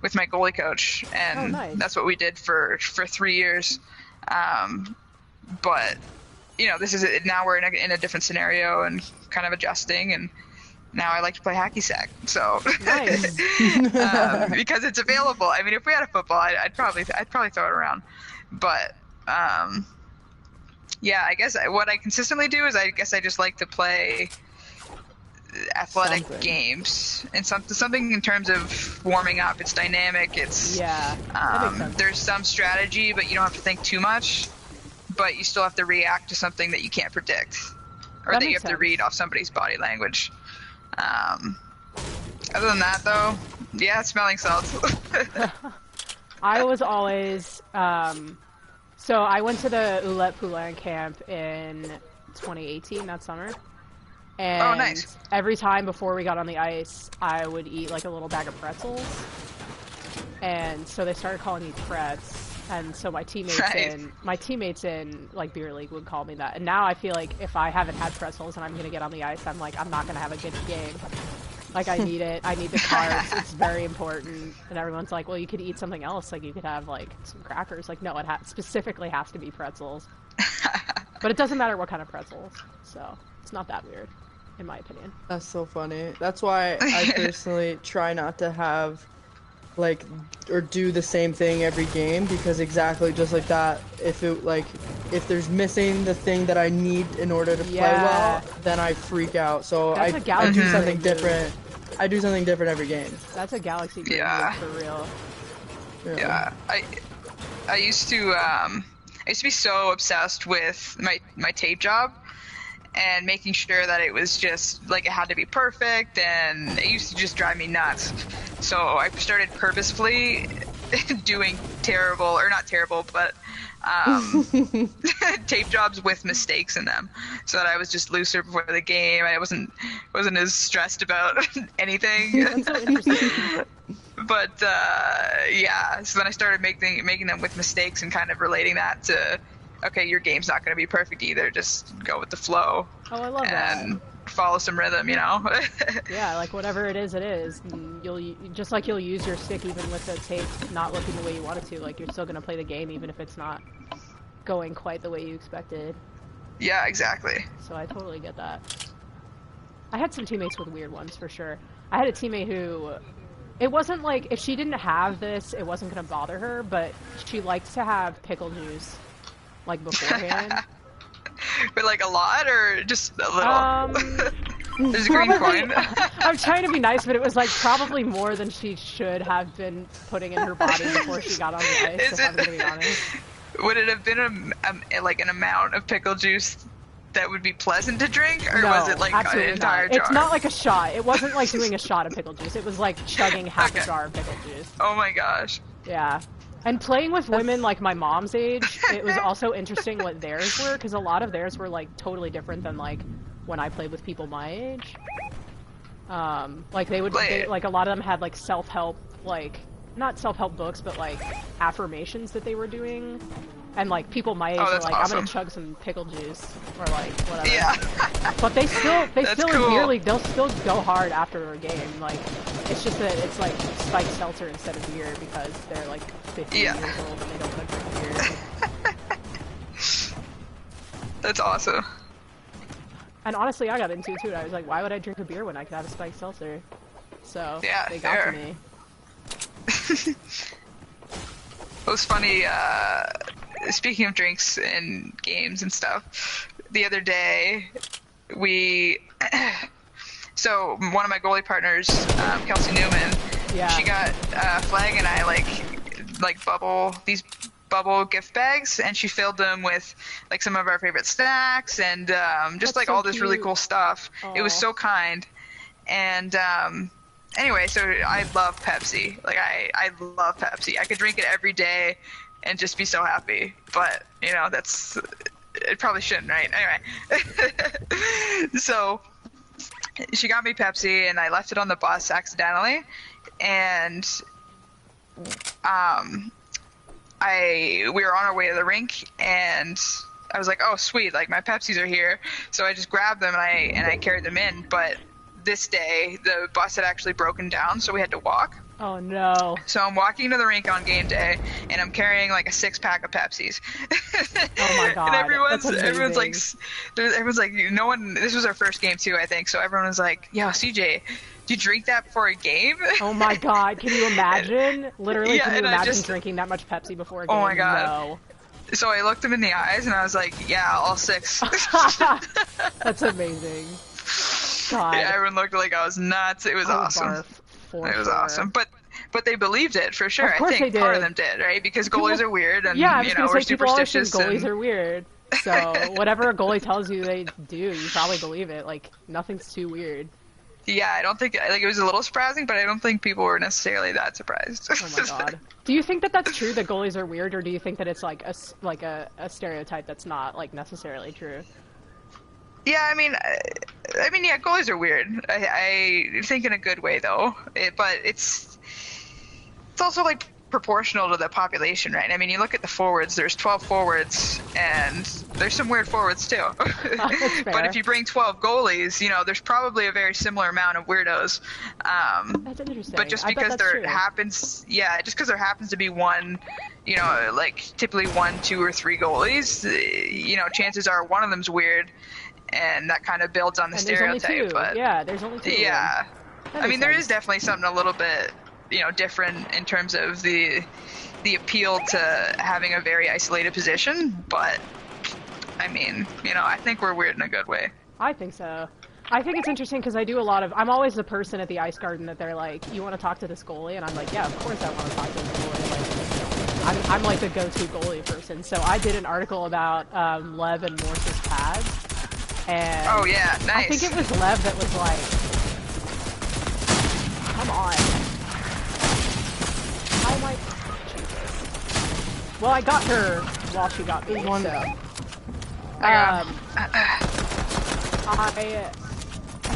with my goalie coach, and nice. That's what we did for 3 years. But you know, this is it. Now we're in a different scenario and kind of adjusting, and now I like to play hacky sack. So Nice. because it's available. I mean, if we had a football, I'd probably throw it around. But yeah, I guess what I consistently do is I just like to play athletic games and something in terms of warming up. It's dynamic. It's Yeah, that makes sense. there's some strategy, but you don't have to think too much. But you still have to react to something that you can't predict, or that you makes have to sense. read off somebody's body language. Other than that, though, yeah, smelling salts. I was always, so I went to the Oulet Poulain camp in 2018, that summer. And Oh, nice. every time before we got on the ice, I would eat like a little bag of pretzels. and so they started calling me Pretz. And so my teammates in like beer league would call me that. And now I feel like if I haven't had pretzels and I'm gonna get on the ice, I'm like, I'm not gonna have a good game. Like, I need it. I need the carbs. It's very important. And everyone's like, well, you could eat something else. Like, you could have like some crackers. Like, no, it specifically has to be pretzels. But it doesn't matter what kind of pretzels. So it's not that weird, in my opinion. That's so funny. That's why I personally try not to have like or do the same thing every game, because exactly just like that, if there's missing the thing that I need in order to play well, then I freak out. So I do something different. I do something different every game. That's a Galaxy game for real. Yeah. I used to be so obsessed with my tape job and making sure that it was just like it had to be perfect, and it used to just drive me nuts. So I started purposefully doing terrible, or not terrible, but tape jobs with mistakes in them, so that I was just looser before the game. I wasn't as stressed about anything. That's so interesting. But yeah, so then I started making them with mistakes and kind of relating that to, okay, your game's not going to be perfect either. Just go with the flow. Oh, I love that. And follow some rhythm, you know? Yeah, like whatever it is, it is. And you'll use your stick even with the tape not looking the way you want it to. Like, you're still going to play the game even if it's not going quite the way you expected. Yeah, exactly. So I totally get that. I had some teammates with weird ones, for sure. I had a teammate who... It wasn't like, if she didn't have this, it wasn't going to bother her, but she liked to have pickle juice, like, beforehand. But, like, a lot, or just a little? There's a green coin. I'm trying to be nice, but it was, like, probably more than she should have been putting in her body before she got on the ice, if I'm going to be honest. Would it have been, like, an amount of pickle juice that would be pleasant to drink, or no, was it like an entire jar? It's not like a shot. It wasn't like doing a shot of pickle juice. It was like chugging half a jar of pickle juice. Oh my gosh. Yeah. And playing with women like my mom's age, it was also interesting what theirs were, because a lot of theirs were like totally different than like when I played with people my age. Like they like a lot of them had like self-help, like not self-help books, but like affirmations that they were doing. And like people my age were like, awesome. I'm gonna chug some pickle juice or like whatever. Yeah. But they still cool. in beer league, they'll still go hard after a game. Like it's just that it's like spiked seltzer instead of beer because they're like 50 years old and they don't want to drink beer. That's awesome. And honestly, I got into it too. I was like, why would I drink a beer when I could have a spiked seltzer? So yeah, they got to me. It was funny. Speaking of drinks and games and stuff, the other day so one of my goalie partners, Kelsey Newman, she got Flag and I like bubble gift bags, and she filled them with like some of our favorite snacks and just That's like so all this cute. really cool stuff. Aww. It was so kind. And anyway, so I love Pepsi. Like I love Pepsi. I could drink it every day and just be so happy. But, you know, it probably shouldn't, right? Anyway. So she got me Pepsi and I left it on the bus accidentally. And we were on our way to the rink and I was like, oh sweet, like my Pepsis are here. So I just grabbed them and I carried them in. But this day the bus had actually broken down, so we had to walk. Oh no. So I'm walking to the rink on game day and I'm carrying like a 6-pack of Pepsis. Oh my god. And everyone's like, no one, this was our first game too, I think. So everyone was like, yo, CJ, do you drink that before a game? Oh my god, can you imagine? Literally, can you imagine drinking that much Pepsi before a game? Oh my god. No. So I looked him in the eyes and I was like, yeah, all 6. That's amazing. God. Yeah, everyone looked like I was nuts. It was awesome. It was awesome. But they believed it for sure. Of course I think they did. part of them did, right? Because goalies are weird and people we're always think superstitious. goalies are weird. So whatever a goalie tells you they do, you probably believe it. Like nothing's too weird. Yeah, I don't think it was a little surprising, but I don't think people were necessarily that surprised. Oh my god. Do you think that that's true, that goalies are weird, or do you think that it's like a stereotype that's not like necessarily true? Yeah, I mean, yeah, goalies are weird. I think in a good way though. But it's it's also like proportional to the population, right? I mean, you look at the forwards, there's 12 forwards, and there's some weird forwards too. That's fair. But if you bring 12 goalies, you know, there's probably a very similar amount of weirdos. That's interesting. But just because there happens to be one, you know, like typically 1, 2, or 3 goalies, you know, chances are one of them's weird, and that kind of builds on the stereotype. There's only 2. But yeah, there's only 2. Yeah, I mean, there is definitely something a little bit, you know, different in terms of the appeal to having a very isolated position, but I mean, you know, I think we're weird in a good way. I think so. I think it's interesting because I do a lot of, I'm always the person at the ice garden that they're like, you want to talk to this goalie? And I'm like, yeah, of course I want to talk to this goalie. Like, I'm like the go-to goalie person. So I did an article about Lev and Morse's pads. And oh yeah, nice. I think it was Lev that was like, come on. How am I? Jesus. Well, I got her while she got me, so. I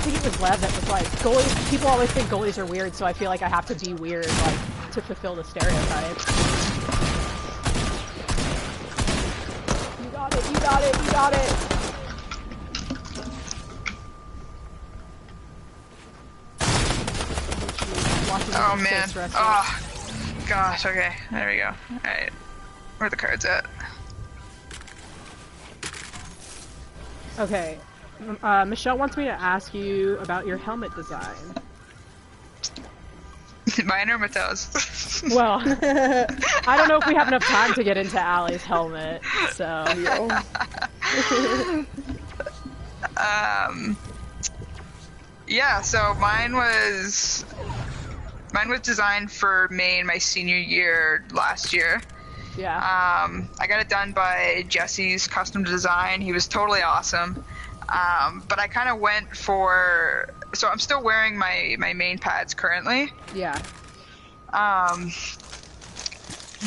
think it was Lev that was like, goalies, people always think goalies are weird, so I feel like I have to be weird, like, to fulfill the stereotype. You got it, you got it, you got it! Oh man, oh, gosh, okay, there we go. Alright, where are the cards at? Okay. Michelle wants me to ask you about your helmet design. Mine or Mateo's? Well, I don't know if we have enough time to get into Allie's helmet, so... Yeah, so mine was designed for Maine my senior year last year. Yeah. I got it done by Jesse's custom design. He was totally awesome. But I kind of went for, so I'm still wearing my main pads currently. Yeah.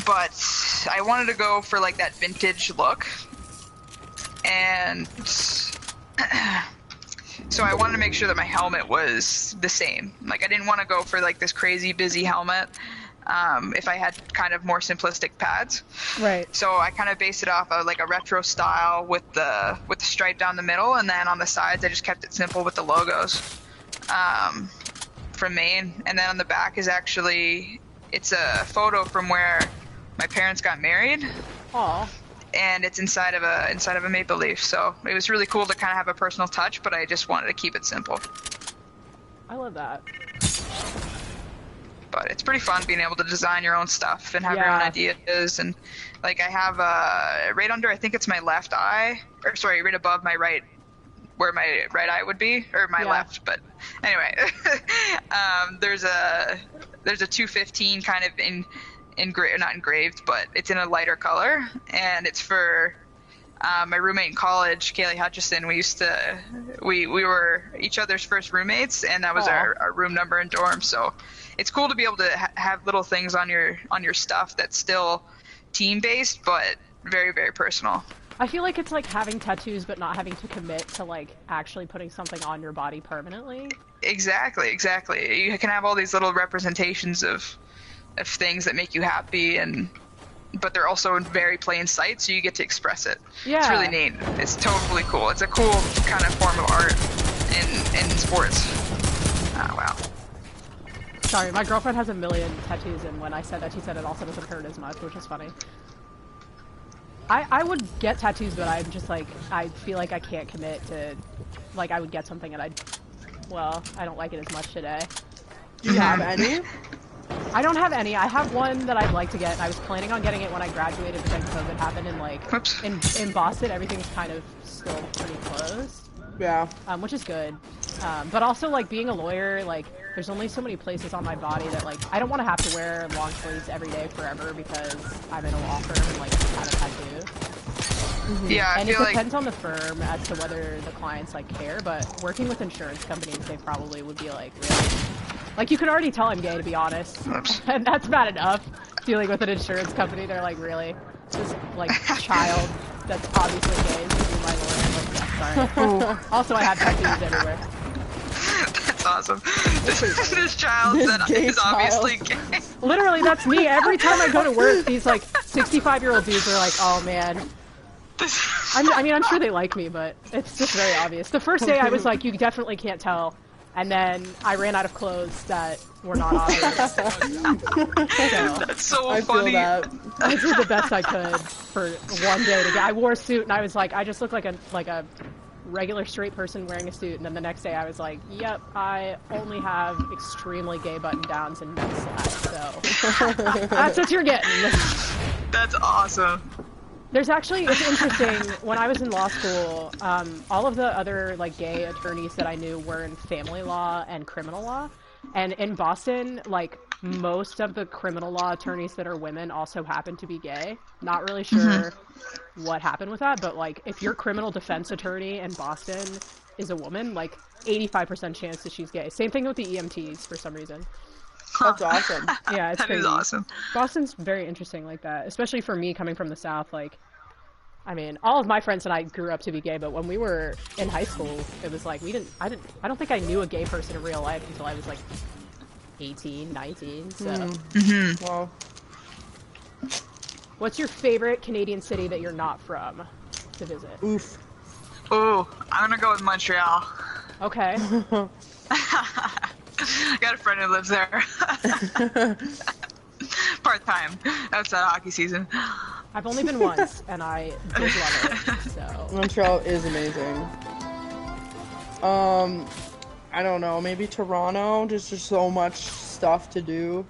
But I wanted to go for like that vintage look. And so I wanted to make sure that my helmet was the same. Like I didn't want to go for like this crazy busy helmet. If I had kind of more simplistic pads. Right. So I kind of based it off of like a retro style with the stripe down the middle, and then on the sides I just kept it simple with the logos from Maine. And then on the back is actually, it's a photo from where my parents got married. Aw. And it's inside of a maple leaf. So it was really cool to kind of have a personal touch, but I just wanted to keep it simple. I love that. But it's pretty fun being able to design your own stuff and have your own ideas. And like I have right under, I think it's my left eye, or sorry, right above my right, where my right eye would be, or my left. But anyway, there's a 215 kind of not engraved, but it's in a lighter color, and it's for my roommate in college, Kaylee Hutchison. We were each other's first roommates, and that was our room number in dorm. So it's cool to be able to have little things on your stuff that's still team based, but very, very personal. I feel like it's like having tattoos, but not having to commit to like actually putting something on your body permanently. Exactly. You can have all these little representations of things that make you happy, but they're also in very plain sight, so you get to express it. Yeah. It's really neat. It's totally cool. It's a cool kind of form of art in sports. Oh, wow. Sorry, my girlfriend has a million tattoos, and when I said that, she said it also doesn't hurt as much, which is funny. I would get tattoos, but I'm just like, I feel like I can't commit to, like, I would get something and I don't like it as much today. Do you have any? I don't have any. I have one that I'd like to get, and I was planning on getting it when I graduated, but then COVID happened, and like, in Boston, everything's kind of still pretty closed. Yeah. Which is good. But also, like, being a lawyer, like, there's only so many places on my body that, like, I don't want to have to wear long sleeves every day forever because I'm in a law firm and, like, have a tattoo. Mm-hmm. Yeah, and it depends on the firm as to whether the clients, like, care, but working with insurance companies, they probably would be like, really? Like, you can already tell I'm gay, to be honest. And that's bad enough. Dealing with an insurance company, they're like, really? This, like, child that's obviously gay is gonna be my lawyer. Like, yeah, sorry. Also, I have tattoos everywhere. That's awesome. This child This that gay is obviously gay. Literally, that's me. Every time I go to work, these like 65-year-old dudes are like, "Oh man." I mean, I'm sure they like me, but it's just very obvious. The first day I was like, you definitely can't tell. And then I ran out of clothes that were not obvious. So, That's so I funny. feel that. I did the best I could for one day to get. I wore a suit and I was like, I just look like a regular straight person wearing a suit. And then the next day I was like, yep, I only have extremely gay button downs and neck slacks. So that's what you're getting. That's awesome. There's actually, it's interesting, when I was in law school, all of the other, like, gay attorneys that I knew were in family law and criminal law, and in Boston, like, most of the criminal law attorneys that are women also happen to be gay. Not really sure what happened with that, but, like, if your criminal defense attorney in Boston is a woman, like, 85% chance that she's gay. Same thing with the EMTs, for some reason. That's awesome. Yeah, it's That crazy. is awesome. Boston's very interesting like that, especially for me coming from the South. Like, I mean, all of my friends and I grew up to be gay, but when we were in high school, it was like I don't think I knew a gay person in real life until I was like 18, 19. So, Well, what's your favorite Canadian city that you're not from to visit? oof. Ooh, I'm gonna go with Montreal. Okay. I got a friend who lives there. Part-time outside hockey season. I've only been once, and I did love it. So, Montreal is amazing. I don't know, maybe Toronto, just there's so much stuff to do.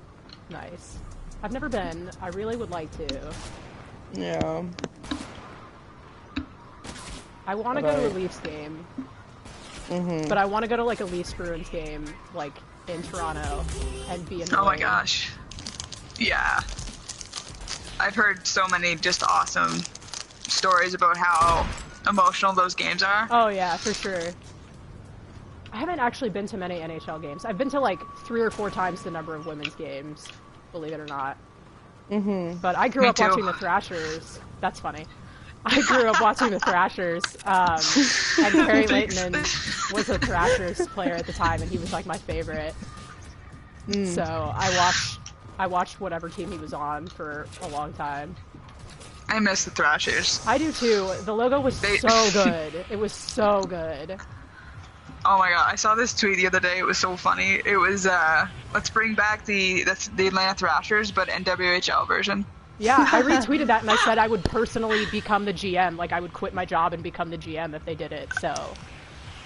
nice. I've never been. I really would like to. Yeah. I want to go to a Leafs game. But I want to go to like a Leafs Bruins game, like in Toronto, and be in the Oh my rain. gosh. Yeah. I've heard so many just awesome stories about how emotional those games are. Oh yeah, for sure. I haven't actually been to many NHL games. I've been to like 3 or 4 times the number of women's games, believe it or not. But I grew Me up too. watching the Thrashers. That's funny. I grew up watching the Thrashers, and Perry Leighton was a Thrashers player at the time, and he was like my favorite. So I watched whatever team he was on for a long time. I miss the Thrashers. I do too. The logo was so good. It was so good. Oh my god, I saw this tweet the other day. It was so funny. It was, let's bring back the Atlanta Thrashers, but NWHL version. Yeah, I retweeted that and I said I would personally become the GM. Like, I would quit my job and become the GM if they did it. So,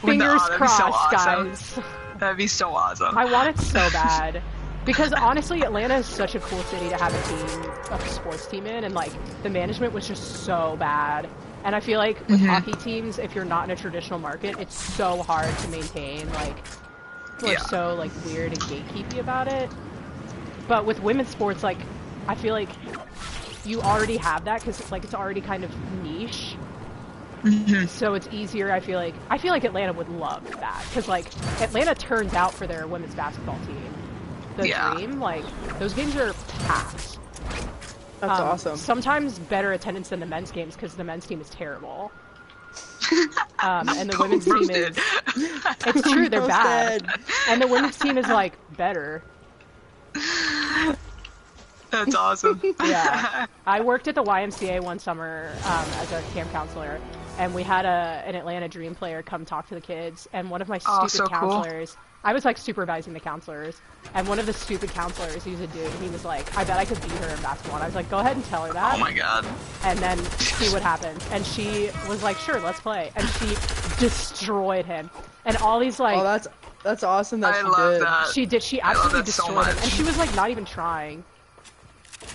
fingers that'd be so crossed, awesome. guys. That'd be so awesome. I want it so bad. Because honestly, Atlanta is such a cool city to have a sports team in, and like the management was just so bad. And I feel like with hockey teams, if you're not in a traditional market, it's so hard to maintain. Like, people are so like weird and gatekeepy about it. But with women's sports, like, I feel like you already have that because like it's already kind of niche. So it's easier. I feel like Atlanta would love that because like Atlanta turns out for their women's basketball team. The Dream, like those games are packed. That's awesome. Sometimes better attendance than the men's games because the men's team is terrible. And the women's team is. It's true, they're bad. And the women's team is like better. That's awesome. Yeah. I worked at the YMCA one summer as a camp counselor, and we had an Atlanta Dream player come talk to the kids, and one of my stupid counselors. Cool. I was like supervising the counselors, and one of the stupid counselors, he's a dude, and he was like, I bet I could beat her in basketball. And I was like, go ahead and tell her that. Oh my god. And then see what happens. And she was like, sure, let's play. And she destroyed him. And all these like... Oh, that's awesome that I she love did. that. She did. She absolutely destroyed him. So And she was like not even trying.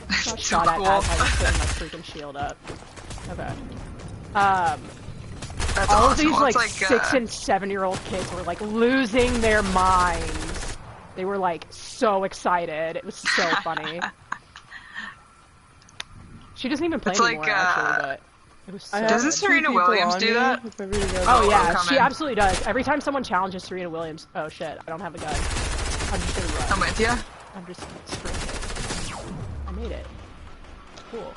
Got so shot cool. at as I was putting my freaking shield up. Okay. That's all awesome. of these like, like 6 and 7-year-old kids were like losing their minds. They were like so excited. It was so funny. She doesn't even play it's anymore like, actually, but it was so doesn't good. Serena Williams do that? Oh yeah, she absolutely does. Every time someone challenges Serena Williams, oh shit, I don't have a gun. I'm just gonna run. I'm with ya. I'm just sprinting. I made it. Cool.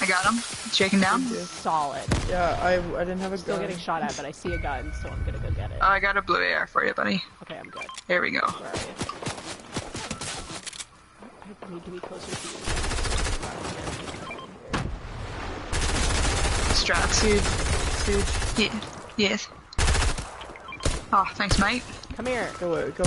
I got him. Shaking down. Solid. Yeah, I didn't have a Still gun. getting shot at, but I see a gun, so I'm gonna go get it. I got a blue AR for you, buddy. Okay, I'm good. Here we go. Where are you? I need to be closer to you. Straps. Siege. Yeah. Yes. Oh, thanks, mate. Come here. Go away, go.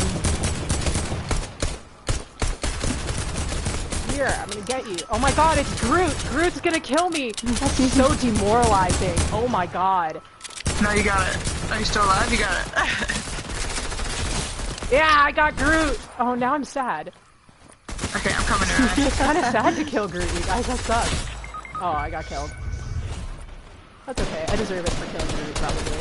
Here, I'm gonna get you. Oh my god, it's Groot! Groot's gonna kill me! That's so demoralizing. Oh my god. No, you got it. Are you still alive? You got it. Yeah, I got Groot! Oh, now I'm sad. Okay, I'm coming around. It's kinda sad to kill Groot, you guys. That sucks. Oh, I got killed. That's okay. I deserve it for killing Groot, probably.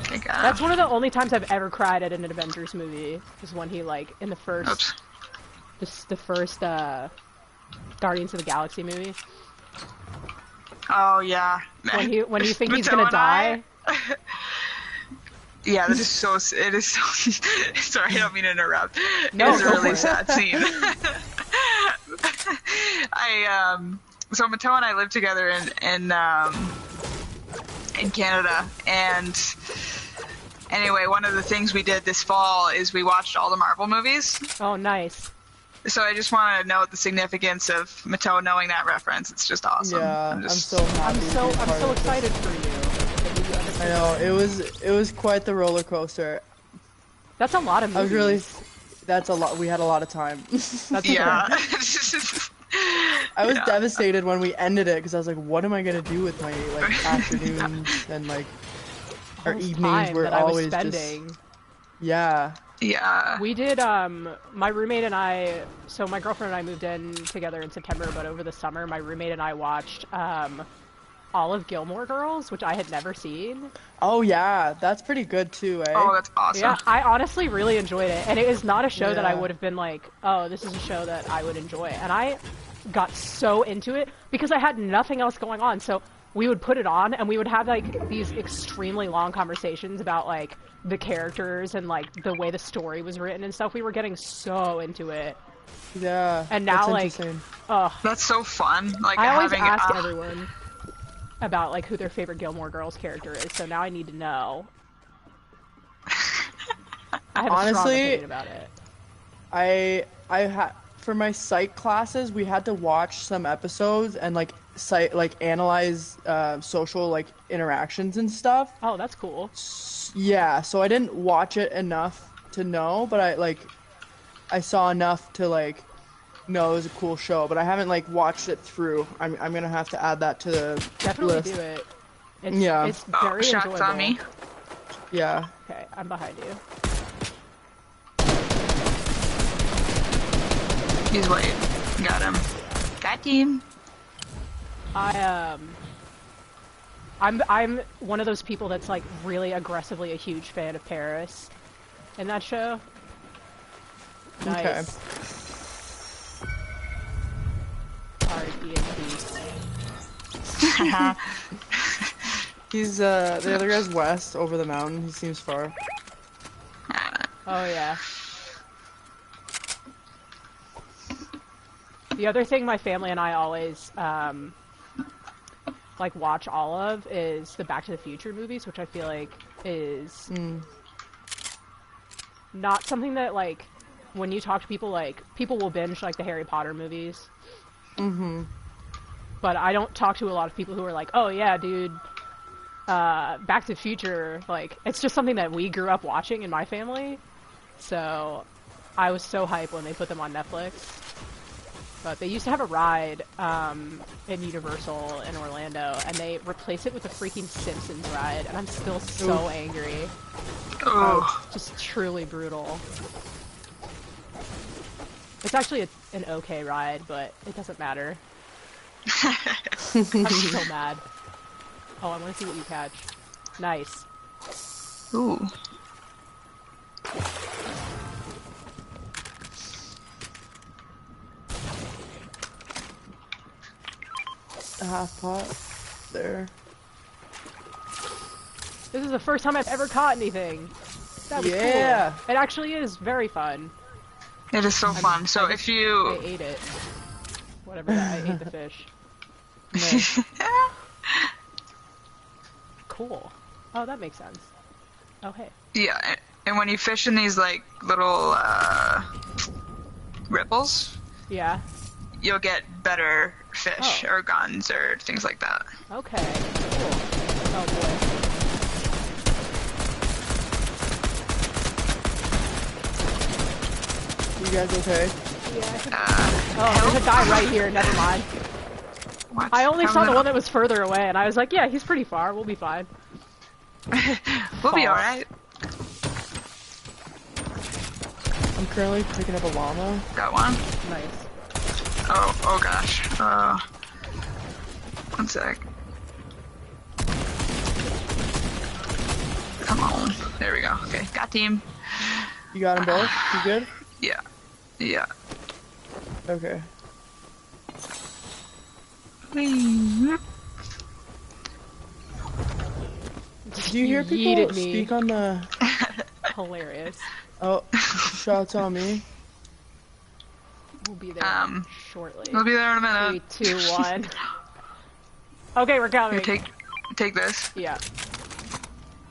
Okay, got him. That's one of the only times I've ever cried at an Avengers movie. Is when he, like, in the first... Oops. The first Guardians of the Galaxy movie. Oh yeah. When you think he's Mattel gonna and die. Yeah, that is so. It is so. Sorry, I don't mean to interrupt. No, It's a go really for it. sad scene. So Mattel and I live together in Canada, and anyway, one of the things we did this fall is we watched all the Marvel movies. Oh, nice. So I just want to note the significance of Mattel knowing that reference. It's just awesome. Yeah, I'm so happy. I'm to be a so part of excited this. for you. I know it was quite the roller coaster. That's a lot of movies. That's a lot. We had a lot of time. That's Yeah. I was Yeah. devastated when we ended it because I was like, what am I gonna do with my like afternoons and like our All this evenings time were that I was always just spending. yeah. Yeah. We did, my roommate and I, so my girlfriend and I moved in together in September, but over the summer, my roommate and I watched, all of Gilmore Girls, which I had never seen. Oh yeah, that's pretty good too, eh? Oh, that's awesome. Yeah, I honestly really enjoyed it, and it is not a show that I Yeah. would have been like, oh, this is a show that I would enjoy, and I got so into it because I had nothing else going on, so we would put it on, and we would have, like, these extremely long conversations about, like, the characters and, like, the way the story was written and stuff. We were getting so into it. Yeah. And now, that's like, interesting. That's so fun. Like I always having ask everyone about, like, who their favorite Gilmore Girls character is, so now I need to know. I have a strong Honestly, opinion about it. I had for my psych classes we had to watch some episodes and like analyze social like interactions and stuff. Oh, that's cool. Yeah, so I didn't watch it enough to know, but I saw enough to like know it was a cool show, but I haven't like watched it through. I'm gonna have to add that to the Definitely list. do it. It's, Yeah. it's very shots enjoyable. on me. Yeah. Okay, I'm behind you. He's white. Got him. Got him. I'm one of those people that's like really aggressively a huge fan of Paris in that show. Nice. R.I.P. in peace. He's the other guy's west over the mountain. He seems far. Oh yeah. The other thing my family and I always like watch all of is the Back to the Future movies, which I feel like is not something that like when you talk to people, like people will binge like the Harry Potter movies. Mm-hmm. But I don't talk to a lot of people who are like, oh yeah, dude, Back to the Future, like, it's just something that we grew up watching in my family. So I was so hyped when they put them on Netflix. But they used to have a ride in Universal in Orlando, and they replaced it with the freaking Simpsons ride, and I'm still so angry. Oh. It's just truly brutal. It's actually an okay ride, but it doesn't matter. I'm so mad. Oh, I want to see what you catch. Nice. Ooh. A half pot there. This is the first time I've ever caught anything. That was Yeah. cool. It actually is very fun. It is so fun. So if I you ate it. Whatever that, I ate the fish. No. Cool. Oh, that makes sense. Oh, hey. Yeah, and when you fish in these like little ripples, Yeah. you'll get better fish or guns or things like that. Okay. Cool. Oh boy. You guys okay? Oh, there's a guy right here. Never mind. What? I only saw the How- one that was further away, and I was like, yeah, he's pretty far. We'll be fine. We'll be alright. I'm currently picking up a llama. Got one. Nice. Oh gosh. One sec. Come on. There we go. Okay, got team. You got them both? You good? Yeah. Yeah. Okay. Do you hear people Yeeted me. speak on the... Hilarious. Oh, shots on me. We'll be there shortly. We'll be there in a minute. 3, 2, 1. Okay, we're coming. Here, take this. Yeah.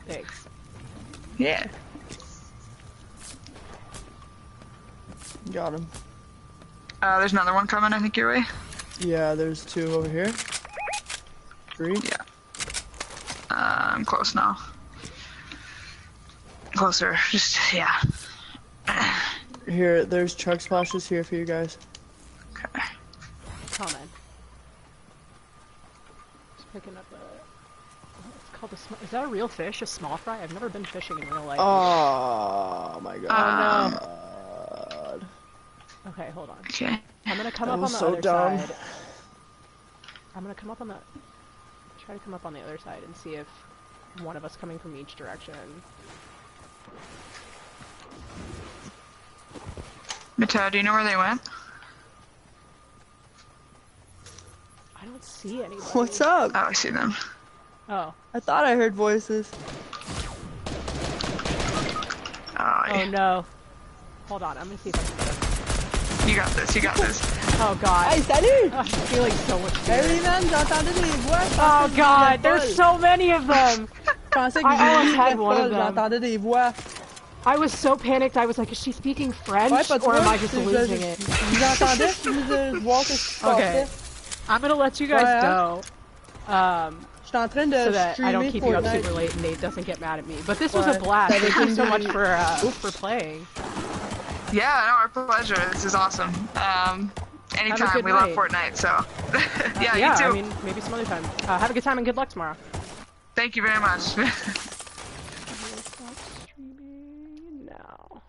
Thanks. Yeah. Got him. There's another one coming, I think your way. Yeah, there's 2 over here. 3. Yeah. I'm close now. Closer. Just, yeah. Here, there's chug splashes here for you guys. Okay. Coming. Just picking up a... It's called a... Is that a real fish? A small fry? I've never been fishing in real life. Oh my god. Oh no. Okay, hold on. Okay. I'm gonna come That up on was the so other dumb. side. I'm gonna come up on the... Try to come up on the other side and see if one of us coming from each direction. Mateo, do you know where they went? I don't see anybody. What's up? Oh, I see them. Oh. I thought I heard voices. Oh, Oh no. Hold on, I'm gonna see if I can get him. You got this, you got this. Oh god. Hey, salut! I'm feeling so much fear. Hey, man, j'entendais des voix. je pensais Oh que god, vous there's êtes so many of them! folle. Je pensais que I vous almost étiez had one of folle, them. J'entendais des voix. I was so panicked, I was like, is she speaking French? Ouais, pas de or am voix, I just je- losing je- it? Vous entendez? Je voulais voir ce qui se Okay. passait. I'm gonna let you guys Ouais, go. Je suis en train de So that I don't streamer keep you up Fortnite. super late and Nate doesn't get mad at me. But this was a Ouais. blast. Ça va Thank you être so une much des- for playing. Yeah, no, our pleasure. This is awesome. Anytime. good We love night. Fortnite, so. Yeah, Yeah, you too. I mean, maybe some other time. Have a good time and good luck tomorrow. Thank you very much. Stop streaming now.